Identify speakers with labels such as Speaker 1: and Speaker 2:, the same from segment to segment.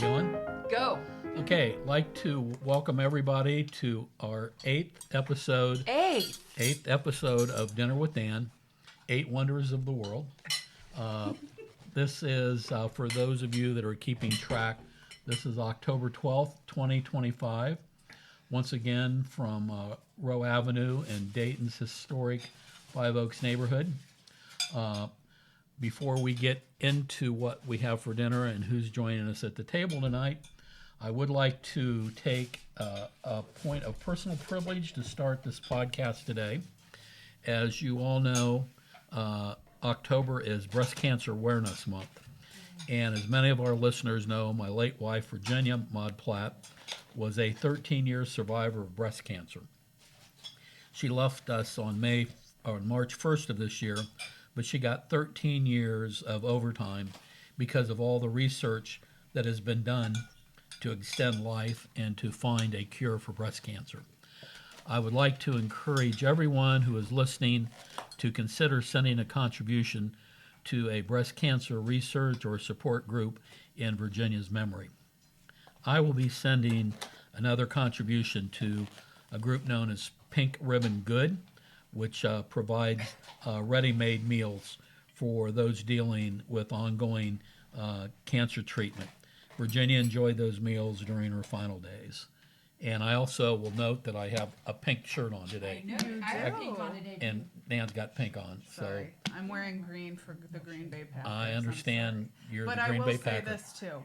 Speaker 1: We on?
Speaker 2: Go.
Speaker 1: Okay, like to welcome everybody to our eighth episode of Dinner with Dan, 8 Wonders of the World. This is, for those of you that are keeping track, this is October 12th, 2025. Once again from Wroe Avenue in Dayton's historic Five Oaks neighborhood. Before we get into what we have for dinner and who's joining us at the table tonight, I would like to take a point of personal privilege to start this podcast today. As you all know, October is Breast Cancer Awareness Month. And as many of our listeners know, my late wife, Virginia Maud Platt, was a 13-year survivor of breast cancer. She left us on March 1st of this year, but she got 13 years of overtime because of all the research that has been done to extend life and to find a cure for breast cancer. I would like to encourage everyone who is listening to consider sending a contribution to a breast cancer research or support group in Virginia's memory. I will be sending another contribution to a group known as Pink Ribbon Good, which provides ready-made meals for those dealing with ongoing cancer treatment. Virginia enjoyed those meals during her final days. And I also will note that I have a pink shirt on today.
Speaker 2: I know. I have pink on today.
Speaker 1: And Nan's got pink on.
Speaker 3: Sorry, I'm wearing green for the Green Bay Packers.
Speaker 1: I understand you're
Speaker 3: but
Speaker 1: the Green Bay Packers.
Speaker 3: But I will say this too.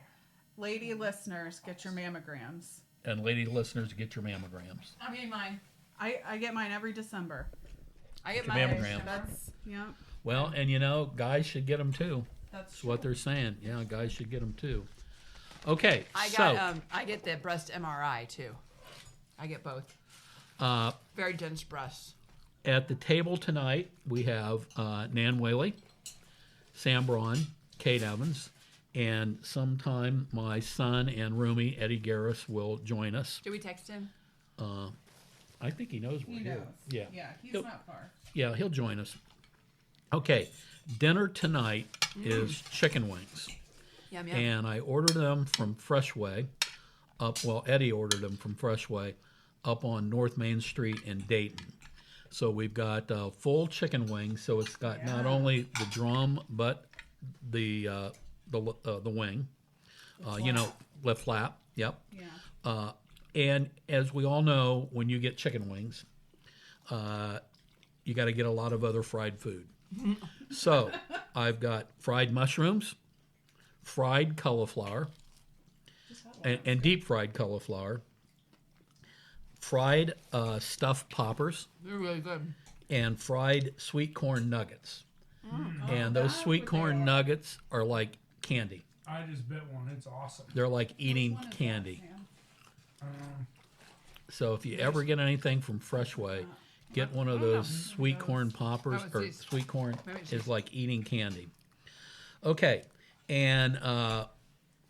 Speaker 3: Lady listeners, get your mammograms.
Speaker 1: And lady listeners, get your mammograms.
Speaker 2: I'm getting mine.
Speaker 3: I get mine every December.
Speaker 2: I get
Speaker 1: Your
Speaker 2: mine.
Speaker 1: mammogram.
Speaker 3: That's, yeah.
Speaker 1: Well, and you know, guys should get them too.
Speaker 3: That's
Speaker 1: what they're saying. Yeah, guys should get them too. Okay,
Speaker 2: I get the breast MRI too. I get both. Very dense breasts.
Speaker 1: At the table tonight, we have Nan Whaley, Sam Braun, Kate Evans, and sometime my son and roomie, Eddie Garris, will join us.
Speaker 2: Did we text him?
Speaker 1: I think he knows we're here.
Speaker 3: Yeah. Yeah, he's not far.
Speaker 1: Yeah, he'll join us. Okay, dinner tonight is chicken wings.
Speaker 2: Yum, yum.
Speaker 1: And I ordered them from Freshway Eddie ordered them from Freshway up on North Main Street in Dayton. So we've got full chicken wings. So it's got not only the drum, but the wing. The flap. Yep.
Speaker 3: Yeah.
Speaker 1: And as we all know, when you get chicken wings, you got to get a lot of other fried food. So I've got fried mushrooms, fried cauliflower, and deep fried cauliflower, fried stuffed poppers.
Speaker 2: They're really good.
Speaker 1: And fried sweet corn nuggets. And those sweet corn nuggets are like candy.
Speaker 4: I just bit one. It's awesome.
Speaker 1: They're like eating candy. So if you ever get anything from Freshway, get one of those sweet corn poppers, or sweet corn is like eating candy. Okay, and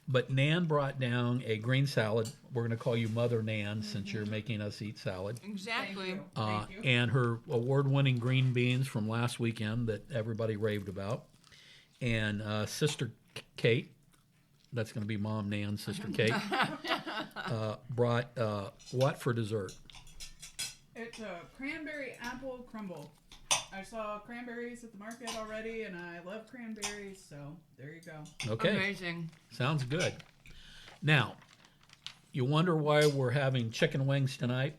Speaker 1: but Nan brought down a green salad. We're going to call you Mother Nan since you're making us eat salad.
Speaker 2: Exactly.
Speaker 3: Thank you.
Speaker 1: And her award-winning green beans from last weekend that everybody raved about. And Sister Kate, that's going to be Mom Nan, Sister Kate, brought what for dessert?
Speaker 3: It's a cranberry apple crumble. I saw cranberries at the market already, and I love cranberries, so there you go.
Speaker 1: Okay.
Speaker 2: Amazing.
Speaker 1: Sounds good. Now, you wonder why we're having chicken wings tonight?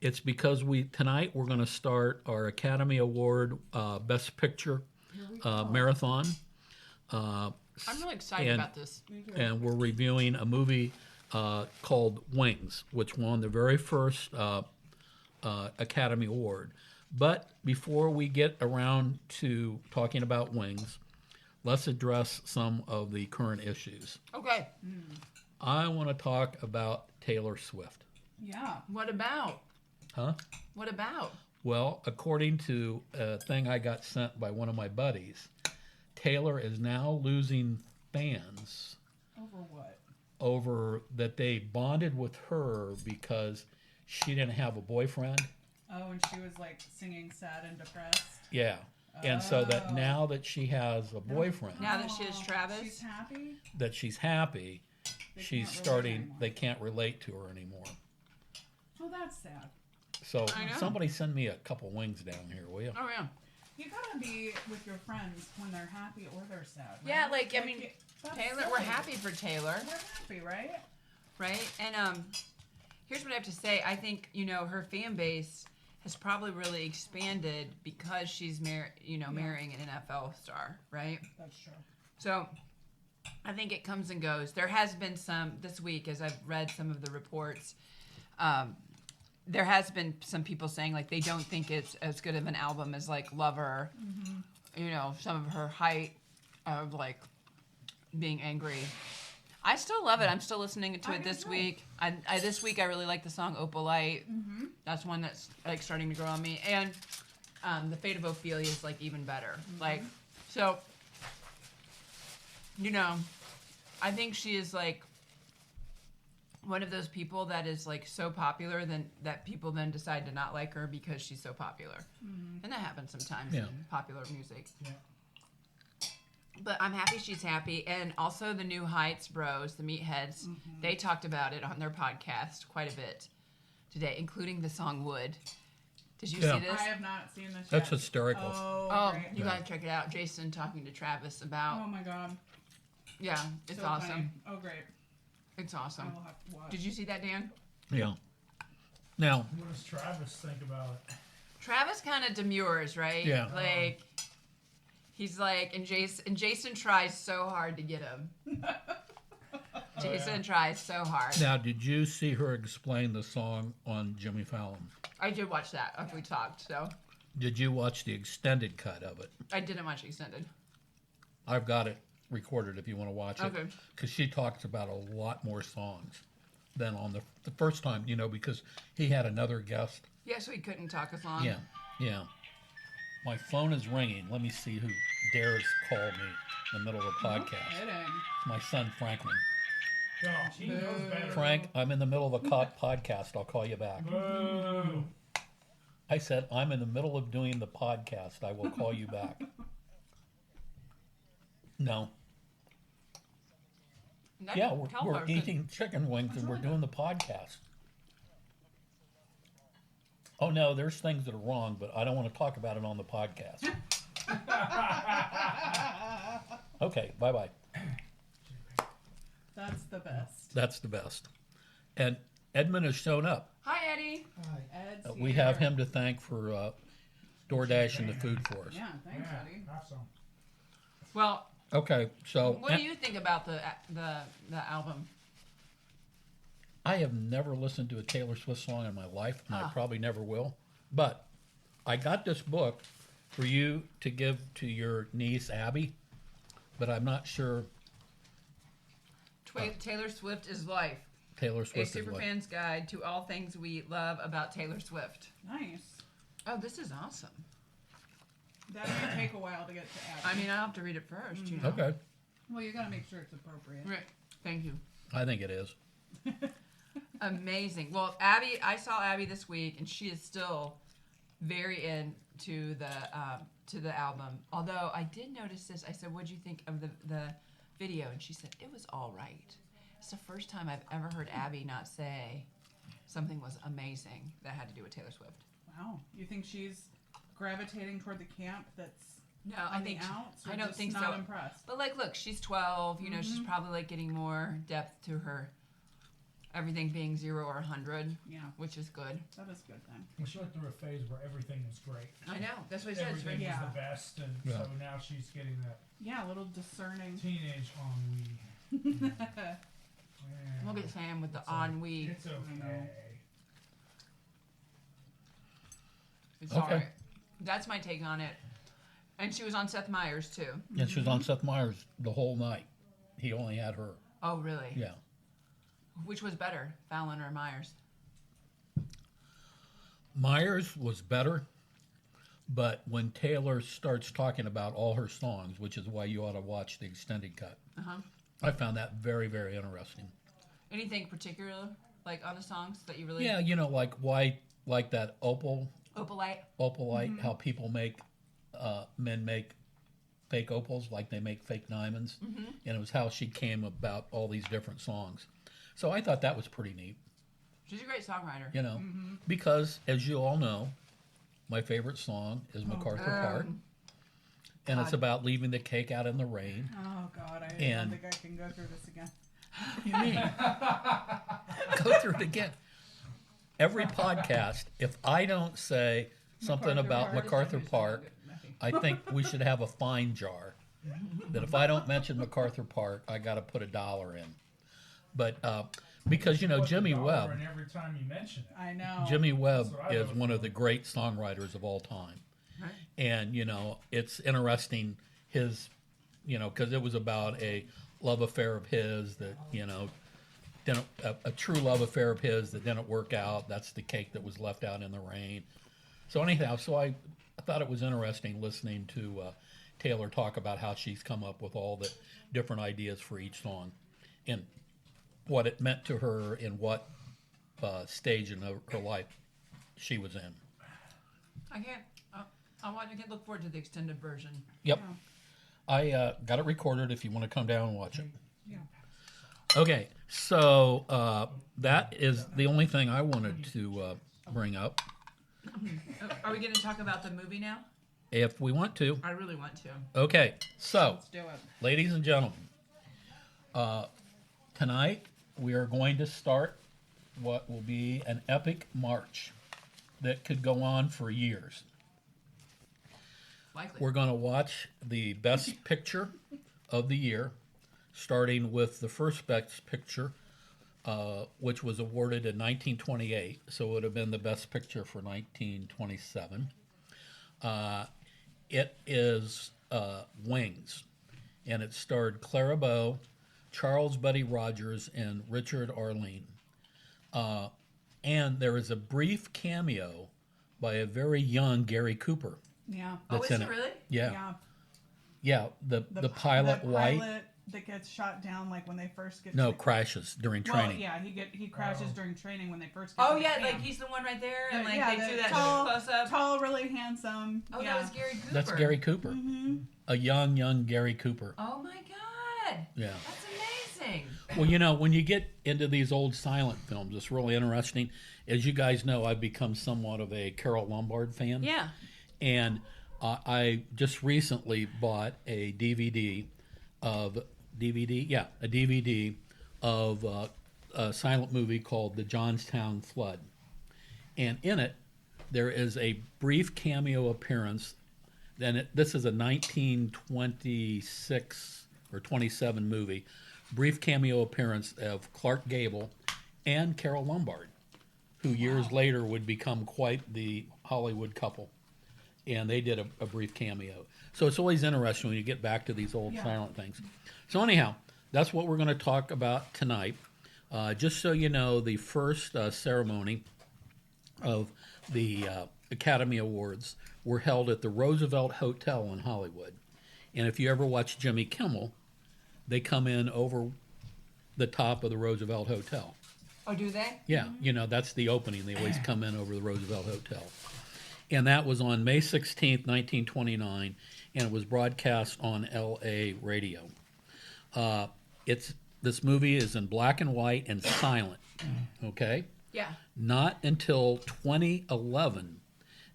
Speaker 1: It's because tonight we're going to start our Academy Award Best Picture marathon.
Speaker 2: I'm really excited about this.
Speaker 1: And we're reviewing a movie called Wings, which won the very first Academy Award. But before we get around to talking about Wings, let's address some of the current issues.
Speaker 2: Okay.
Speaker 1: I want to talk about Taylor Swift.
Speaker 3: Yeah.
Speaker 2: What about?
Speaker 1: Huh?
Speaker 2: What about?
Speaker 1: Well, according to a thing I got sent by one of my buddies, Taylor is now losing fans
Speaker 3: Over what?
Speaker 1: over that they bonded with her because she didn't have a boyfriend.
Speaker 3: Oh, and she was like singing sad and depressed.
Speaker 1: Yeah. And so that now that she has a boyfriend,
Speaker 2: Now that she has Travis?
Speaker 3: She's happy?
Speaker 1: that she's happy, she's
Speaker 3: can't relate
Speaker 1: starting.
Speaker 3: anymore.
Speaker 1: They can't relate to her anymore.
Speaker 3: Oh, that's sad.
Speaker 1: So
Speaker 2: I know.
Speaker 1: somebody send me a couple wings down here, will you?
Speaker 2: Oh yeah.
Speaker 3: You gotta be with your friends when they're happy or they're sad. Right?
Speaker 2: Yeah, like, I mean,
Speaker 3: that's
Speaker 2: Taylor,
Speaker 3: silly.
Speaker 2: we're happy for Taylor,
Speaker 3: We're happy, right?
Speaker 2: right? And here's what I have to say. I think, you know, her fan base has probably really expanded because she's marrying an NFL star, right?
Speaker 3: That's true.
Speaker 2: So I think it comes and goes. There has been some this week, as I've read some of the reports. There has been some people saying like they don't think it's as good of an album as like Lover. Mm-hmm. You know, some of her height of like being angry. I still love it. I'm still listening to it this week. This week I really like the song Opalite. Mm-hmm. That's one that's like starting to grow on me. And the Fate of Ophelia is like even better. Mm-hmm. Like so. You know, I think she is like one of those people that is like so popular that people then decide to not like her because she's so popular. Mm-hmm. And that happens sometimes in popular music.
Speaker 4: Yeah.
Speaker 2: But I'm happy she's happy. And also the New Heights bros, the Meatheads, they talked about it on their podcast quite a bit today, including the song Wood. Did you see this?
Speaker 3: I have not seen this
Speaker 1: That's
Speaker 3: yet.
Speaker 1: hysterical.
Speaker 2: Oh,
Speaker 3: great.
Speaker 2: you gotta check it out. Jason talking to Travis about.
Speaker 3: Oh my god.
Speaker 2: Yeah, it's
Speaker 3: So
Speaker 2: awesome.
Speaker 3: funny. Oh great.
Speaker 2: It's
Speaker 3: I
Speaker 2: awesome.
Speaker 3: will have to watch.
Speaker 2: Did you see that, Dan?
Speaker 1: Yeah. Now,
Speaker 4: What does Travis think about it?
Speaker 2: Travis kind of demurs, right?
Speaker 1: Yeah.
Speaker 2: Like he's like, and Jason tries so hard to get him. Jason tries so hard.
Speaker 1: now, did you see her explain the song on Jimmy Fallon?
Speaker 2: I did watch that after we talked, so
Speaker 1: Did you watch the extended cut of it?
Speaker 2: I didn't watch extended.
Speaker 1: I've got it recorded if you want to watch it.
Speaker 2: Okay.
Speaker 1: Because she talks about a lot more songs than on the first time, you know, because he had another guest.
Speaker 2: Yeah, so he couldn't talk as long.
Speaker 1: Yeah, yeah. My phone is ringing. Let me see who dares call me in the middle of the podcast.
Speaker 3: Kidding.
Speaker 1: It's my son, Franklin.
Speaker 4: Gosh, he knows better.
Speaker 1: Frank, I'm in the middle of a podcast. I'll call you back.
Speaker 4: Boo.
Speaker 1: I said, I'm in the middle of doing the podcast. I will call you back. No.
Speaker 2: No,
Speaker 1: Yeah,
Speaker 2: tell
Speaker 1: we're
Speaker 2: her,
Speaker 1: eating chicken wings and we're doing the podcast. Oh, no, there's things that are wrong, but I don't want to talk about it on the podcast. Okay, bye-bye.
Speaker 3: That's the best.
Speaker 1: That's the best. And Edmund has shown up.
Speaker 2: Hi, Eddie.
Speaker 3: Ed's
Speaker 1: We have
Speaker 3: here.
Speaker 1: him to thank for DoorDashing the food for us.
Speaker 3: Yeah, thanks,
Speaker 4: Yeah,
Speaker 3: Eddie.
Speaker 4: have some.
Speaker 2: Well,
Speaker 1: Okay, so
Speaker 2: what do you think about the album?
Speaker 1: I have never listened to a Taylor Swift song in my life, and I probably never will. But I got this book for you to give to your niece, Abby, but I'm not sure
Speaker 2: Taylor Swift is life.
Speaker 1: Taylor
Speaker 2: A
Speaker 1: Swift is like.
Speaker 2: superfan's guide to all things we love about Taylor Swift.
Speaker 3: Nice.
Speaker 2: Oh, this is awesome.
Speaker 3: That may take a while to get to Abby.
Speaker 2: I mean, I'll have to read it first, you know.
Speaker 1: Okay,
Speaker 3: Well, you gotta make sure it's appropriate.
Speaker 2: Right. Thank you.
Speaker 1: I think it is.
Speaker 2: Amazing. Well, Abby, I saw Abby this week, and she is still very into the album. Although I did notice this. I said, "What'd you think of the video?" And she said, "It was all right." It's the first time I've ever heard Abby not say something was amazing that had to do with Taylor Swift.
Speaker 3: Wow. You think she's gravitating toward the camp that's
Speaker 2: No,
Speaker 3: on
Speaker 2: I
Speaker 3: the
Speaker 2: think
Speaker 3: outs? Or
Speaker 2: I don't
Speaker 3: just
Speaker 2: think
Speaker 3: not
Speaker 2: so.
Speaker 3: impressed?
Speaker 2: But like, look, she's 12. You know, she's probably like getting more depth to her. Everything being 0 or 100,
Speaker 3: Yeah,
Speaker 2: which is good.
Speaker 3: that is a good thing.
Speaker 4: Well, she went through a phase where everything was great.
Speaker 2: I know. That's what he says.
Speaker 4: Everything
Speaker 2: Right?
Speaker 3: Yeah.
Speaker 4: was the best, and
Speaker 1: Yeah.
Speaker 4: so now she's getting that
Speaker 3: Yeah, a little discerning.
Speaker 4: teenage ennui.
Speaker 2: Look at Sam with the
Speaker 4: It's all-
Speaker 2: ennui.
Speaker 4: It's okay.
Speaker 2: It's
Speaker 1: Okay.
Speaker 2: all right. That's my take on it. And she was on Seth Meyers too.
Speaker 1: And she was on Seth Meyers the whole night. He only had her.
Speaker 2: Oh, really?
Speaker 1: Yeah.
Speaker 2: Which was better, Fallon or Myers?
Speaker 1: Myers was better, but when Taylor starts talking about all her songs, which is why you ought to watch the extended cut, I found that very, very interesting.
Speaker 2: Anything particular, like on the songs that you really?
Speaker 1: Yeah, you know, like why, like that
Speaker 2: Opalite.
Speaker 1: opalite, how people make, men make fake opals like they make fake diamonds, and it was how she came about all these different songs. So I thought that was pretty neat,
Speaker 2: She's a great songwriter.
Speaker 1: you know, because as you all know, my favorite song is MacArthur Park, and it's
Speaker 2: God.
Speaker 1: about leaving the cake out in the rain.
Speaker 3: Oh God, I
Speaker 1: And-
Speaker 3: don't think I can go through this again.
Speaker 1: What do you mean? Go through it again. Every podcast, if I don't say something about MacArthur Park, I think we should have a fine jar. That if I don't mention MacArthur Park, I got to put $1 in. But because, you know,
Speaker 4: Put the
Speaker 1: Jimmy
Speaker 4: dollar
Speaker 1: Webb,
Speaker 4: in every time you mention it.
Speaker 3: I know.
Speaker 1: Jimmy Webb
Speaker 4: That's what I
Speaker 1: is
Speaker 4: vote
Speaker 1: one of
Speaker 4: for.
Speaker 1: the great songwriters of all time.
Speaker 2: Right.
Speaker 1: And, you know, it's interesting his, you know, because it was about a love affair of his that, you know, didn't, a true love affair of his that didn't work out. That's the cake that was left out in the rain. So anyhow, so I thought it was interesting listening to Taylor talk about how she's come up with all the different ideas for each song and what it meant to her and what stage in her life she was in.
Speaker 2: I can't. I can look forward to the extended version.
Speaker 1: Yep. I got it recorded if you want to come down and watch it.
Speaker 3: Yeah.
Speaker 1: Okay, so that is the only thing I wanted to bring up.
Speaker 2: Are we going to talk about the movie now?
Speaker 1: If we want to.
Speaker 2: I really want to.
Speaker 1: Okay, so,
Speaker 3: Let's do it.
Speaker 1: ladies and gentlemen, tonight we are going to start what will be an epic march that could go on for years.
Speaker 2: Likely.
Speaker 1: We're going to watch the best picture of the year, starting with the first best picture, which was awarded in 1928. So it would have been the best picture for 1927. It is Wings, and it starred Clara Bow, Charles Buddy Rogers, and Richard Arleen. And there is a brief cameo by a very young Gary Cooper.
Speaker 3: Yeah.
Speaker 1: That's
Speaker 2: is
Speaker 1: in
Speaker 2: he
Speaker 1: it.
Speaker 2: really?
Speaker 1: Yeah.
Speaker 3: Yeah.
Speaker 1: The pilot White.
Speaker 3: pilot that gets shot down like when they first get.
Speaker 1: No,
Speaker 3: to,
Speaker 1: crashes during
Speaker 3: well,
Speaker 1: training.
Speaker 3: yeah, he crashes during training when they first. Get
Speaker 2: Oh
Speaker 3: to the
Speaker 2: yeah,
Speaker 3: camp.
Speaker 2: like he's the one right there, and like
Speaker 3: yeah,
Speaker 2: they
Speaker 3: the
Speaker 2: do that
Speaker 3: tall,
Speaker 2: close up.
Speaker 3: tall, really handsome.
Speaker 2: Oh,
Speaker 3: yeah.
Speaker 2: that was Gary Cooper.
Speaker 1: That's Gary Cooper.
Speaker 3: Mm-hmm.
Speaker 1: A young Gary Cooper.
Speaker 2: Oh my God,
Speaker 1: Yeah.
Speaker 2: that's amazing.
Speaker 1: Well, you know, when you get into these old silent films, it's really interesting. As you guys know, I've become somewhat of a Carol Lombard fan.
Speaker 2: Yeah.
Speaker 1: And I just recently bought a DVD of a silent movie called The Johnstown Flood. And in it, there is a brief cameo appearance. This is a 1926 or 27 movie. Brief cameo appearance of Clark Gable and Carol Lombard, who years later would become quite the Hollywood couple. And they did a brief cameo. So it's always interesting when you get back to these old silent things. So anyhow, that's what we're going to talk about tonight. Just so you know, the first ceremony of the Academy Awards were held at the Roosevelt Hotel in Hollywood. And if you ever watch Jimmy Kimmel, they come in over the top of the Roosevelt Hotel.
Speaker 2: Oh, do they?
Speaker 1: Yeah, you know, that's the opening. They always come in over the Roosevelt Hotel. And that was on May 16th, 1929, and it was broadcast on L.A. radio. This movie is in black and white and silent, okay?
Speaker 2: Yeah.
Speaker 1: Not until 2011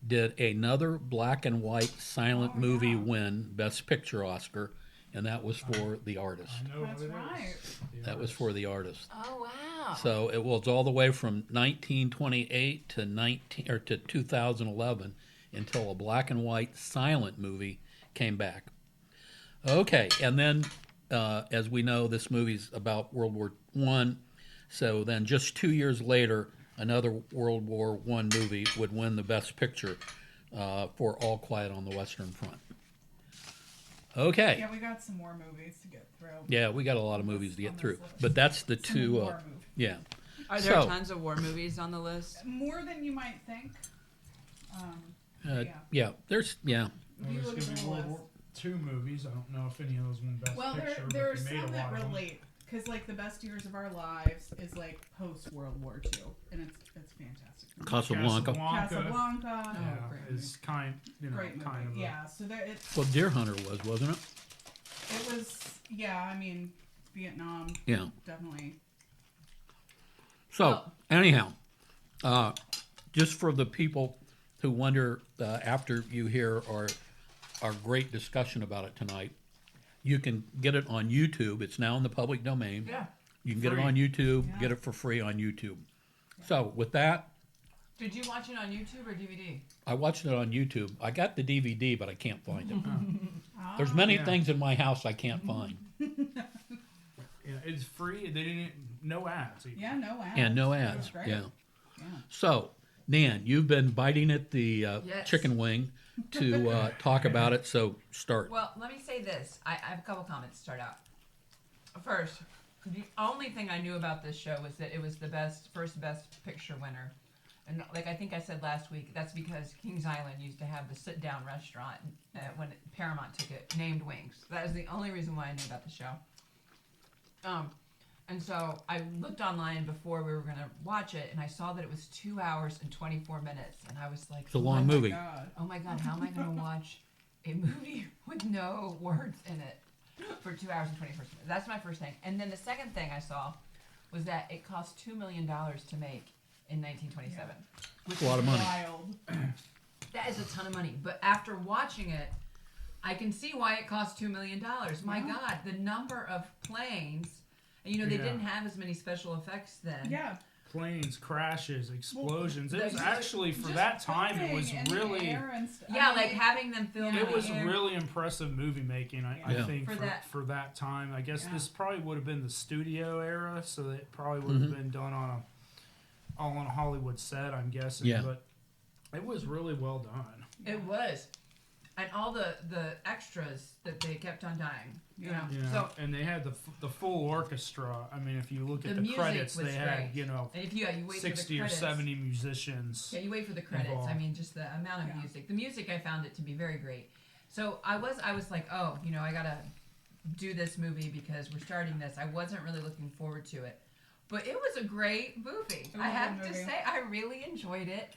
Speaker 1: did another black and white silent movie win Best Picture Oscar, and that was for The Artist.
Speaker 4: I know
Speaker 3: That's
Speaker 4: who it is.
Speaker 3: right.
Speaker 4: The
Speaker 1: That was
Speaker 4: artist.
Speaker 1: for The Artist.
Speaker 2: Oh wow.
Speaker 1: So it was all the way from 1928 to 2011 until a black and white silent movie came back. Okay, and then as we know, this movie's about World War I. So then just 2 years later, another World War I movie would win the Best Picture for All Quiet on the Western Front. Okay.
Speaker 3: Yeah, we got some more movies to get through.
Speaker 1: Yeah, we got a lot of movies to
Speaker 3: On
Speaker 1: get
Speaker 3: this
Speaker 1: through.
Speaker 3: list.
Speaker 1: But that's the
Speaker 3: Some
Speaker 1: two,
Speaker 3: war movies.
Speaker 1: yeah.
Speaker 2: Are there
Speaker 1: So-
Speaker 2: tons of war movies on the list?
Speaker 3: More than you might think.
Speaker 1: Yeah, there's, yeah.
Speaker 4: Well,
Speaker 3: You
Speaker 4: there's
Speaker 3: look
Speaker 4: going to
Speaker 3: at
Speaker 4: be
Speaker 3: the
Speaker 4: World
Speaker 3: list.
Speaker 4: War II movies. I don't know if any of those won Best
Speaker 3: Well,
Speaker 4: Picture,
Speaker 3: there are
Speaker 4: but they made
Speaker 3: some
Speaker 4: a
Speaker 3: that
Speaker 4: lot of them.
Speaker 3: relate because like the best years of our lives is like post World War II, and it's fantastic.
Speaker 1: Casablanca.
Speaker 3: Casablanca.
Speaker 4: Yeah,
Speaker 2: great
Speaker 4: is kind,
Speaker 3: Great movie.
Speaker 4: kind of.
Speaker 3: Yeah, so there it's
Speaker 1: Well, Deer Hunter wasn't it?
Speaker 3: it was I mean Vietnam
Speaker 1: Yeah.
Speaker 3: definitely.
Speaker 1: So,
Speaker 2: Well-
Speaker 1: anyhow, just for the people who wonder after you hear our great discussion about it tonight, you can get it on YouTube. It's now in the public domain.
Speaker 2: Yeah.
Speaker 1: You can get it
Speaker 4: Free.
Speaker 1: on YouTube,
Speaker 3: Yeah.
Speaker 1: get it for free on YouTube. So, with that,
Speaker 2: Did you watch it on YouTube or DVD?
Speaker 1: I watched it on YouTube. I got the DVD, but I can't find it. There's
Speaker 3: Ah,
Speaker 1: many
Speaker 4: Yeah.
Speaker 1: things in my house I can't find.
Speaker 4: Yeah, it's free. They didn't no ads. Either.
Speaker 3: Yeah, no ads.
Speaker 1: And no
Speaker 3: It was
Speaker 1: ads.
Speaker 3: great.
Speaker 1: Yeah.
Speaker 3: Yeah.
Speaker 1: So, Nan, you've been biting at the
Speaker 2: Yes.
Speaker 1: chicken wing to talk about it. So, start.
Speaker 2: Well, let me say this. I have a couple comments to start out. First, the only thing I knew about this show was that it was the first best picture winner. And like I think I said last week, that's because Kings Island used to have the sit-down restaurant when Paramount took it, named Wings. That is the only reason why I knew about the show. And so I looked online before we were going to watch it, and I saw that it was 2 hours and 24 minutes. And I was like,
Speaker 1: It's a long movie.
Speaker 3: God.
Speaker 2: oh my God, how am I going to watch a movie with no words in it for 2 hours and 24 minutes? That's my first thing. And then the second thing I saw was that it cost $2 million to make in 1927.
Speaker 1: It's a lot of money.
Speaker 3: Wild.
Speaker 2: That is a ton of money. But after watching it, I can see why it cost $2 million. My
Speaker 3: Yeah.
Speaker 2: God, the number of planes. And, you know, they
Speaker 4: Yeah.
Speaker 2: didn't have as many special effects then.
Speaker 3: Yeah.
Speaker 4: Planes, crashes, explosions. It
Speaker 2: Well,
Speaker 4: was
Speaker 2: just-
Speaker 4: actually for
Speaker 3: Just
Speaker 4: that time. It was
Speaker 3: filming in the
Speaker 4: really.
Speaker 3: air and stuff.
Speaker 2: Yeah,
Speaker 3: I
Speaker 2: like
Speaker 3: mean,
Speaker 2: having them film
Speaker 3: Yeah.
Speaker 2: in
Speaker 4: It
Speaker 2: the
Speaker 4: was
Speaker 2: air.
Speaker 4: really impressive movie making. I
Speaker 1: Yeah.
Speaker 4: think
Speaker 2: For
Speaker 4: for
Speaker 2: that-
Speaker 4: that time. I guess
Speaker 3: Yeah.
Speaker 4: this probably would have been the studio era, so it probably would have been done all on a Hollywood set. I'm guessing.
Speaker 1: Yeah.
Speaker 4: But it was really well done.
Speaker 2: It was. And all the extras that they kept on dying. You
Speaker 3: Yeah.
Speaker 2: know?
Speaker 4: Yeah,
Speaker 2: So,
Speaker 4: and they had the full orchestra. I mean, if you look
Speaker 2: The
Speaker 4: at the
Speaker 2: music
Speaker 4: credits,
Speaker 2: was
Speaker 4: they had
Speaker 2: great.
Speaker 4: you
Speaker 2: and if you wait
Speaker 4: 60
Speaker 2: for the
Speaker 4: or
Speaker 2: credits.
Speaker 4: 70 musicians.
Speaker 2: Yeah, you wait for the credits.
Speaker 4: involved.
Speaker 2: I mean, just the amount of
Speaker 3: Yeah.
Speaker 2: music. The music, I found it to be very great. So I was like, oh, you know, I gotta do this movie because we're starting this. I wasn't really looking forward to it, but it was a great movie.
Speaker 3: was
Speaker 2: I
Speaker 3: a
Speaker 2: have
Speaker 3: good
Speaker 2: to
Speaker 3: movie.
Speaker 2: say, I really enjoyed it.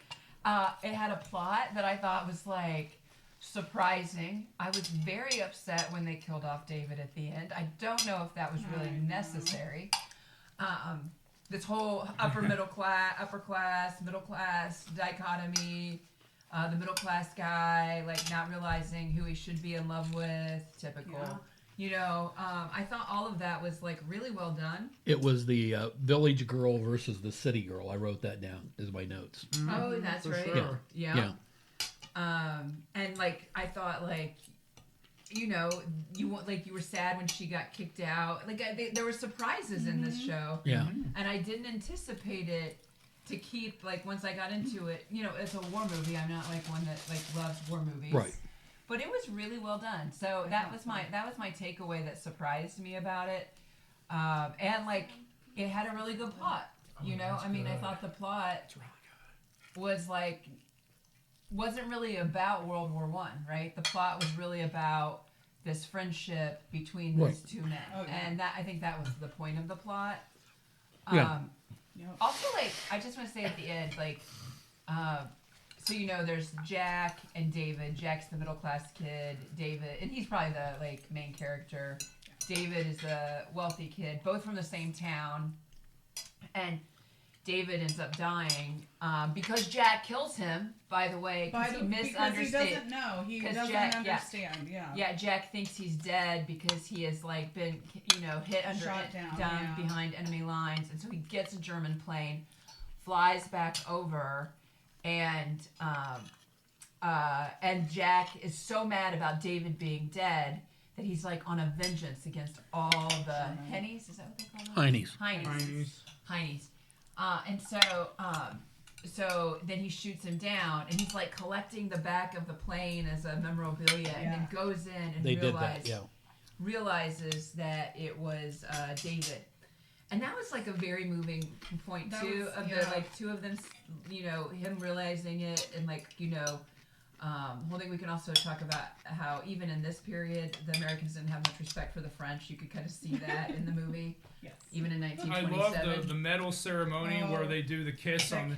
Speaker 2: It had a plot that I thought was like surprising. I was very upset when they killed off David at the end. I don't know if that was really
Speaker 3: I know.
Speaker 2: necessary. This whole upper class, middle class dichotomy, the middle class guy like not realizing who he should be in love with, typical.
Speaker 3: Yeah.
Speaker 2: You know, I thought all of that was like really well done.
Speaker 1: It was the village girl versus the city girl. I wrote that down as my notes.
Speaker 2: Oh, that's
Speaker 4: for
Speaker 2: right.
Speaker 4: sure.
Speaker 2: Yeah. And like I thought, like, you know, you were sad when she got kicked out. Like there were surprises in this show,
Speaker 1: Yeah.
Speaker 2: and I didn't anticipate it to keep like once I got into it. You know, it's a war movie. I'm not like one that like loves war movies,
Speaker 1: Right.
Speaker 2: But it was really well done. So that was my takeaway that surprised me about it, and like it had a really good plot. You know,
Speaker 4: that's
Speaker 2: I mean, I
Speaker 4: good.
Speaker 2: thought the plot was like wasn't really about World War One, right? The plot was really about this friendship between these
Speaker 1: Right.
Speaker 2: two men,
Speaker 3: Oh, yeah.
Speaker 2: and that I think that was the point of the plot.
Speaker 1: Yeah.
Speaker 3: Yep.
Speaker 2: Also, like I just want to say at the end, like, so you know, there's Jack and David. Jack's the middle class kid. David, and he's probably the like main character. David is the wealthy kid, both from the same town, and David ends up dying because Jack kills him. By the way, because he
Speaker 3: because he
Speaker 2: misunderstands.
Speaker 3: doesn't know. He
Speaker 2: 'Cause
Speaker 3: doesn't
Speaker 2: Jack- yeah.
Speaker 3: understand. Yeah.
Speaker 2: Yeah, Jack thinks he's dead because he has like been, you know, hit under
Speaker 3: Shot down, yeah.
Speaker 2: behind enemy lines, and so he gets a German plane, flies back over, and Jack is so mad about David being dead that he's like on a vengeance against all the Hennies. Is that what they call them?
Speaker 1: Heinies.
Speaker 2: Heinies. And so then he shoots him down, and he's like collecting the back of the plane as a memorabilia, and then
Speaker 3: Yeah.
Speaker 2: goes in and
Speaker 1: They did that, yeah.
Speaker 2: realizes that it was David. And that was like a very moving point
Speaker 3: That
Speaker 2: too,
Speaker 3: was-
Speaker 2: of
Speaker 3: yeah.
Speaker 2: the like two of them, you know, him realizing it, and like, you know, I think we can also talk about how even in this period, the Americans didn't have much respect for the French. You could kind of see that in the movie.
Speaker 3: Yes.
Speaker 2: Even in
Speaker 4: I
Speaker 2: 1927.
Speaker 4: love the medal ceremony where they do the kiss on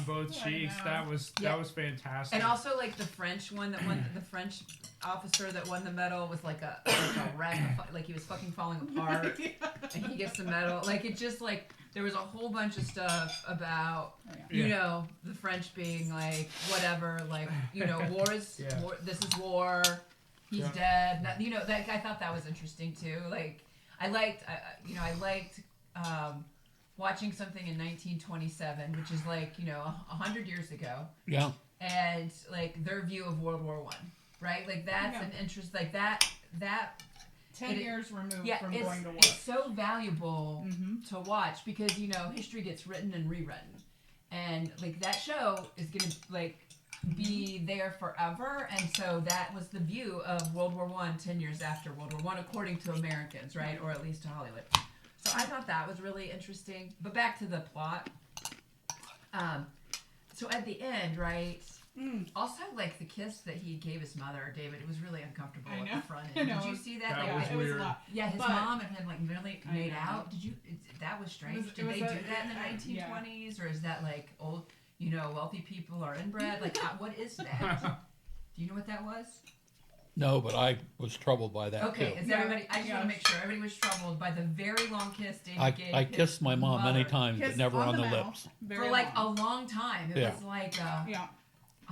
Speaker 4: both cheeks. That was fantastic.
Speaker 2: And also like the French one that won the French officer that won the medal was like a wreck, like he was fucking falling apart, and he gets the medal. Like it just like there was a whole bunch of stuff about you know the French being like whatever, like you know war. This is war. He's dead. You know that I thought that was interesting too. Like. I liked watching something in 1927, which is like 100 years ago.
Speaker 1: Yeah.
Speaker 2: And like their view of World War I, right? Like that's an interest, like that
Speaker 3: 10 years removed from
Speaker 2: it's,
Speaker 3: going to war.
Speaker 2: It's so valuable to watch because history gets written and rewritten, and like that show is gonna like be there forever, and so that was the view of World War I 10 years after World War I, according to Americans, right, or at least to Hollywood. So I thought that was really interesting. But back to the plot. So at the end, right? Also, like the kiss that he gave his mother, David, it was really uncomfortable at the front end. Did you see that?
Speaker 4: That was
Speaker 3: it
Speaker 4: weird.
Speaker 3: was a lot.
Speaker 2: Yeah, his mom and him like really made out. Did you? That was strange. Did they do that in the 1920s, or is that like old? Wealthy people are inbred. Like, what is that? Do you know what that was?
Speaker 1: No, but I was troubled by that
Speaker 2: okay,
Speaker 1: too.
Speaker 2: Is everybody? I just want to make sure everybody was troubled by the very long kiss David gave.
Speaker 1: I kissed my mom many
Speaker 2: mother.
Speaker 1: times, but never on the lips.
Speaker 2: For like a long time. It was like, I